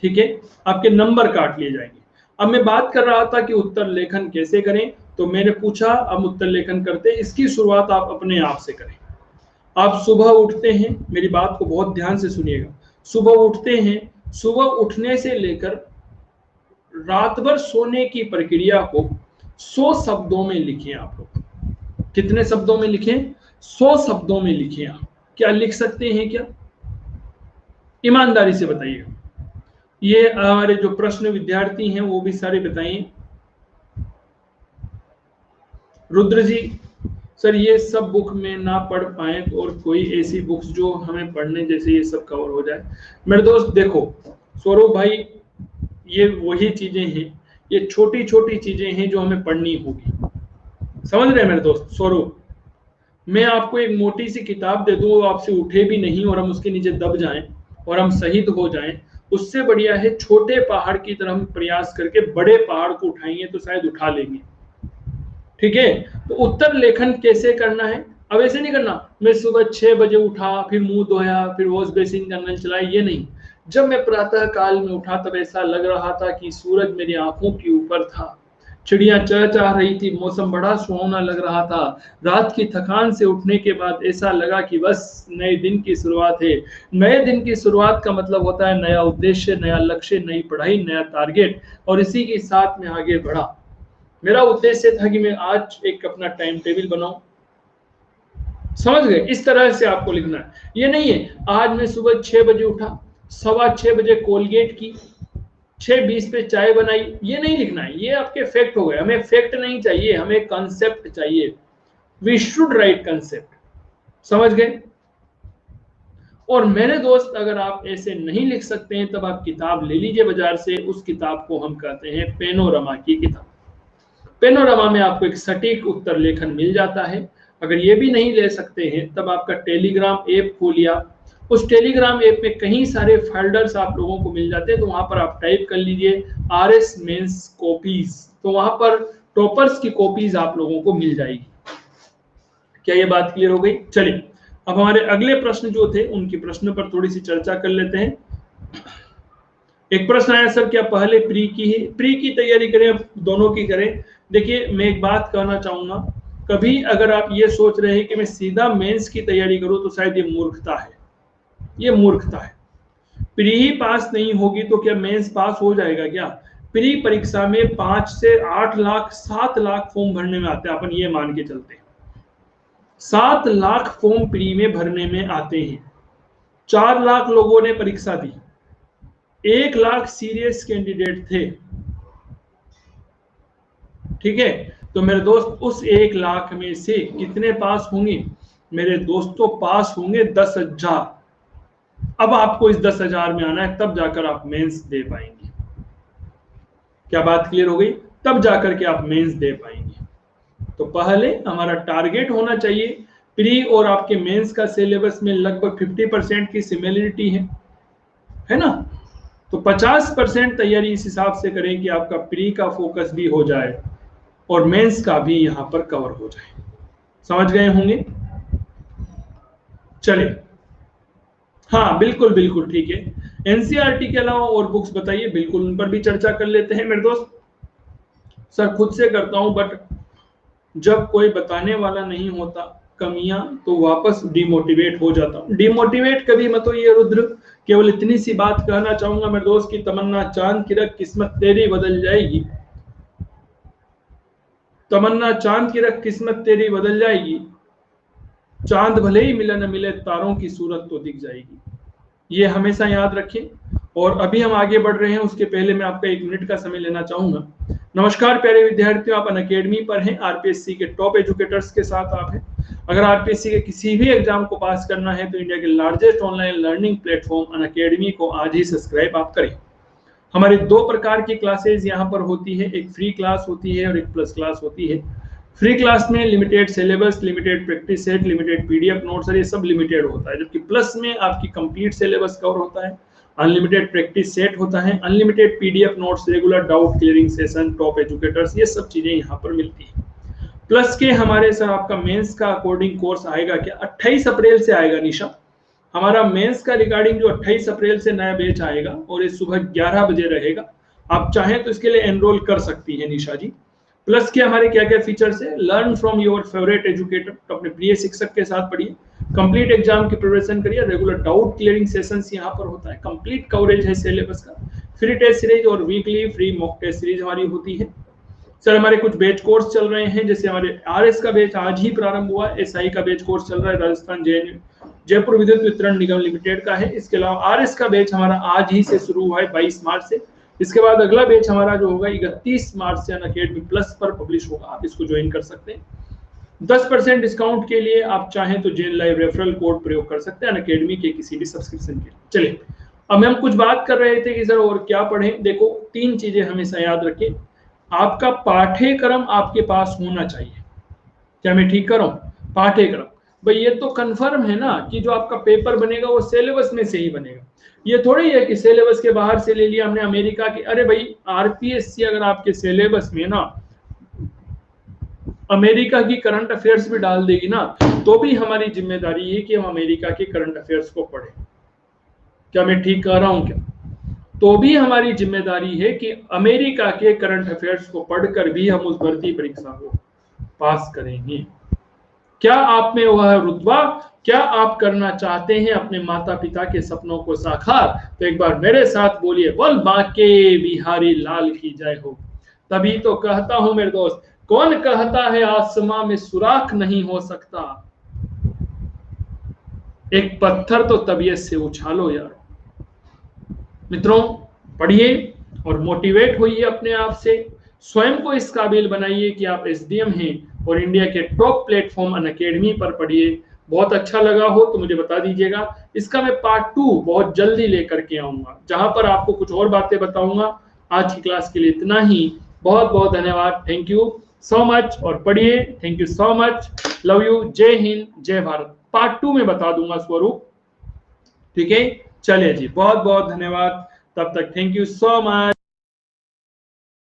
ठीक है, आपके नंबर काट लिए जाएंगे। अब मैं बात कर रहा था कि उत्तर लेखन कैसे करें, तो मैंने पूछा अब उत्तर लेखन करते, इसकी शुरुआत आप अपने आप से करें। आप सुबह उठते हैं, मेरी बात को बहुत ध्यान से सुनिएगा, सुबह उठते हैं, सुबह उठने से लेकर रात भर सोने की प्रक्रिया को 100 शब्दों में लिखें। आप लोग कितने शब्दों में लिखें? 100 शब्दों में लिखें। आप क्या लिख सकते हैं क्या? ईमानदारी से बताइएगा। ये हमारे जो प्रश्न विद्यार्थी हैं वो भी सारे बताइए। रुद्र जी, सर ये सब बुक में ना पढ़ पाए तो और कोई ऐसी बुक्स जो हमें पढ़ने जैसे ये सब कवर हो जाए। मेरे दोस्त देखो, स्वरूप भाई, ये वही चीजें हैं, ये छोटी छोटी चीजें हैं जो हमें पढ़नी होगी, समझ रहे हैं मेरे दोस्त? स्वरूप, मैं आपको एक मोटी सी किताब दे दूं, आपसे उठे भी नहीं और हम उसके नीचे दब जाएं और हम शहीद हो जाएं, उससे बढ़िया है छोटे पहाड़ की तरह हम प्रयास करके बड़े पहाड़ को उठाएंगे तो शायद उठा लेंगे। ठीक है, तो उत्तर लेखन कैसे करना है? अब ऐसे नहीं करना मैं सुबह 6 बजे उठा, फिर मुंह धोया, फिर वॉश बेसिन का नल चलाया, ये नहीं। जब मैं प्रातः काल में उठा तब ऐसा लग रहा था कि सूरज मेरी आंखों के ऊपर था, चिड़िया चहचहा रही थी, मौसम बड़ा सुहावना लग रहा था। रात की थकान से उठने के बाद ऐसा लगा कि बस नए दिन की शुरुआत है। नए दिन की शुरुआत का मतलब होता है नया उद्देश्य, नया लक्ष्य, नई पढ़ाई, नया टारगेट, और इसी के साथ में आगे बढ़ा। मेरा उद्देश्य था कि मैं आज एक अपना टाइम टेबल बनाऊं, समझ गए? इस तरह से आपको लिखना है। ये नहीं है आज मैं सुबह 6 बजे उठा, 6:15 बजे कोलगेट की, 6:20 पे चाय बनाई, ये नहीं लिखना है। ये आपके फैक्ट हो गए। हमें फैक्ट नहीं चाहिए, हमें कंसेप्ट चाहिए। वी शुड राइट कंसेप्ट, समझ गए? और मेरे दोस्त, अगर आप ऐसे नहीं लिख सकते हैं तब आप किताब ले लीजिए बाजार से। उस किताब को हम कहते हैं पेनोरमा की किताब। पेनोरमा में आपको एक सटीक उत्तर लेखन मिल जाता है। अगर ये भी नहीं ले सकते हैं तब आपका टेलीग्राम ऐप खोलिए। उस टेलीग्राम ऐप में कई सारे फोल्डर्स आप लोगों को मिल जाते हैं, तो वहां पर आप टाइप कर लीजिए RS मेंस कॉपीज, तो वहां पर टॉपर्स की कॉपीज आप लोगों को मिल जाएगी। क्या ये बात क्लियर हो गई? चलिए अब हमारे अगले प्रश्न जो थे उनके प्रश्न पर थोड़ी सी चर्चा कर लेते हैं। एक प्रश्न आया, सर क्या पहले प्री की तैयारी करें, दोनों की करें? देखिए मैं एक बात कहना चाहूंगा, कभी अगर आप ये सोच रहे हैं कि मैं सीधा मेंस की तैयारी करूं तो शायद ये मूर्खता है। ये मूर्खता है। प्री ही पास नहीं होगी तो क्या मेंस पास हो जाएगा क्या? प्री परीक्षा में 5 से 8 लाख 7 लाख फॉर्म भरने में आते हैं, अपन ये मान के चलते हैं 7 लाख फॉर्म प्री में भरने में आते हैं। 4 लाख लोगों ने परीक्षा दी, 1 लाख सीरियस कैंडिडेट थे, ठीक है? तो मेरे दोस्त उस 1 लाख में से कितने पास होंगे? मेरे दोस्तों पास होंगे 10,000। अब आपको इस 10,000 में आना है, तब जाकर आप मेंस दे पाएंगे। क्या बात क्लियर हो गई? तब जाकर के आप मेंस दे पाएंगे। तो पहले हमारा टारगेट होना चाहिए, प्री और आपके मेंस का सिलेबस में लगभग 50% की सिमिलरिटी है ना? तो 50% तैयारी इस हिसाब से करें कि आपका प्री का फोकस भी हो जाए और मेंस का भी यहां पर कवर हो जाए। समझ गए होंगे? चलिए, हाँ बिल्कुल बिल्कुल ठीक है। एनसीईआरटी के अलावा और बुक्स बताइए, बिल्कुल उन पर भी चर्चा कर लेते हैं मेरे दोस्त। सर खुद से करता हूं, बट जब कोई बताने वाला नहीं होता कमियां तो वापस डिमोटिवेट हो जाता हूं। डिमोटिवेट कभी मत होइए रुद्र, केवल इतनी सी बात कहना चाहूंगा मेरे दोस्त की तमन्ना चांद की रख किस्मत तेरी बदल जाएगी। तमन्ना चांद की रख किस्मत तेरी बदल जाएगी, चांद भले ही मिले न मिले तारों की सूरत तो दिख जाएगी। ये हमेशा याद रखें। और अभी हम आगे बढ़ रहे हैं, उसके पहले मैं आपका 1 मिनट का समय लेना चाहूंगा। नमस्कार प्यारे विद्यार्थियों, आप अनअकैडमी पर हैं, आरपीएससी के टॉप एजुकेटर्स के साथ आप हैं। अगर आरपीएससी के किसी भी एग्जाम को पास करना है तो इंडिया के largest online learning platform Unacademy को आज ही सब्सक्राइब आप करें। हमारी 2 प्रकार की क्लासेज यहाँ पर होती है, एक फ्री क्लास होती है और एक प्लस क्लास होती है। फ्री क्लास में limited syllabus, limited practice set, limited PDF notes, ये सब लिमिटेड होता है, जबकि प्लस में आपकी कंप्लीट सिलेबस कवर होता है, अनलिमिटेड प्रैक्टिस सेट होता है, unlimited PDF notes, regular doubt clearing session, top educators, ये सब चीजें यहाँ पर मिलती है। प्लस के हमारे सर आपका मेंस का अकॉर्डिंग कोर्स आएगा क्या? 28 अप्रैल से आएगा निशा। हमारा मेंस का रिगार्डिंग जो 28 अप्रैल से नया बैच आएगा और ये सुबह 11 बजे रहेगा। आप चाहें तो इसके लिए एनरोल कर सकती हैं निशा जी। प्लस के हमारे क्या क्या फीचर्स है? Learn from your favourite educator, तो अपने प्रिय शिक्षक के साथ पढ़िए, कंप्लीट एग्जाम की प्रिपरेशन करिए, रेगुलर डाउट क्लियरिंग सेशंस यहाँ पर होता है, कंप्लीट कवरेज है सिलेबस का, फ्री टेस्ट सीरीज और weekly free mock test series हमारी होती है। सर हमारे कुछ बैच कोर्स चल रहे हैं, जैसे हमारे आरएस का बैच आज ही प्रारंभ हुआ, एसआई का बैच कोर्स चल रहा है, राजस्थान जयपुर विद्युत वितरण निगम लिमिटेड का है। इसके अलावा आरएस का बैच हमारा आज ही से शुरू हुआ है 22 मार्च से। इसके बाद अगला बैच हमारा जो होगा 31 मार्च से अनअकैडमी प्लस पर पब्लिश होगा, आप इसको ज्वाइन कर सकते हैं। 10% डिस्काउंट के लिए आप चाहें तो जेन लाइव रेफरल कोड प्रयोग कर सकते हैं अनअकैडमी के किसी भी सब्सक्रिप्शन के लिए। चलिए अब हम कुछ बात कर रहे थे कि सर और क्या पढ़ें। देखो 3 चीजें हमेशा याद रखें, आपका पाठ्यक्रम आपके पास होना चाहिए। क्या मैं ठीक कर रहा हूं? पाठ्यक्रम भाई ये तो कंफर्म है ना कि जो आपका पेपर बनेगा वो सिलेबस में से ही बनेगा। ये थोड़ी है कि सिलेबस के बाहर से ले लिया हमने अमेरिका के। अरे भाई आरपीएससी अगर आपके सिलेबस में ना अमेरिका की करंट अफेयर्स भी डाल देगी ना, तो भी हमारी जिम्मेदारी है कि हम अमेरिका के करंट अफेयर्स को पढ़ें। क्या मैं ठीक कह रहा हूं क्या? तो भी हमारी जिम्मेदारी है कि अमेरिका के करंट अफेयर्स को पढ़कर भी हम उस भर्ती परीक्षा को पास करेंगे। क्या आप में वह रुतबा, क्या आप करना चाहते हैं अपने माता पिता के सपनों को साकार? तो एक बार मेरे साथ बोलिए, बोल बांके बिहारी लाल की जय हो। तभी तो कहता हूं मेरे दोस्त, कौन कहता है आसमां में सुराख नहीं हो सकता? एक पत्थर तो तबीयत से उछालो यार। मित्रों पढ़िए और मोटिवेट होइए अपने आप से, स्वयं को इस काबिल बनाइए कि आप एसडीएम हैं और इंडिया के टॉप प्लेटफॉर्म अनअकैडमी पर पढ़िए। बहुत अच्छा लगा हो तो मुझे बता दीजिएगा। इसका मैं पार्ट 2 बहुत जल्दी लेकर के आऊंगा, जहां पर आपको कुछ और बातें बताऊंगा। आज की क्लास के लिए इतना ही। बहुत बहुत धन्यवाद। Thank you so much. और पढ़िए। Thank you so much. Love you. जय हिंद, जय भारत। पार्ट 2 में बता दूंगा स्वरूप। ठीक है, चलिए जी, बहुत बहुत धन्यवाद। तब तक थैंक यू सो मच।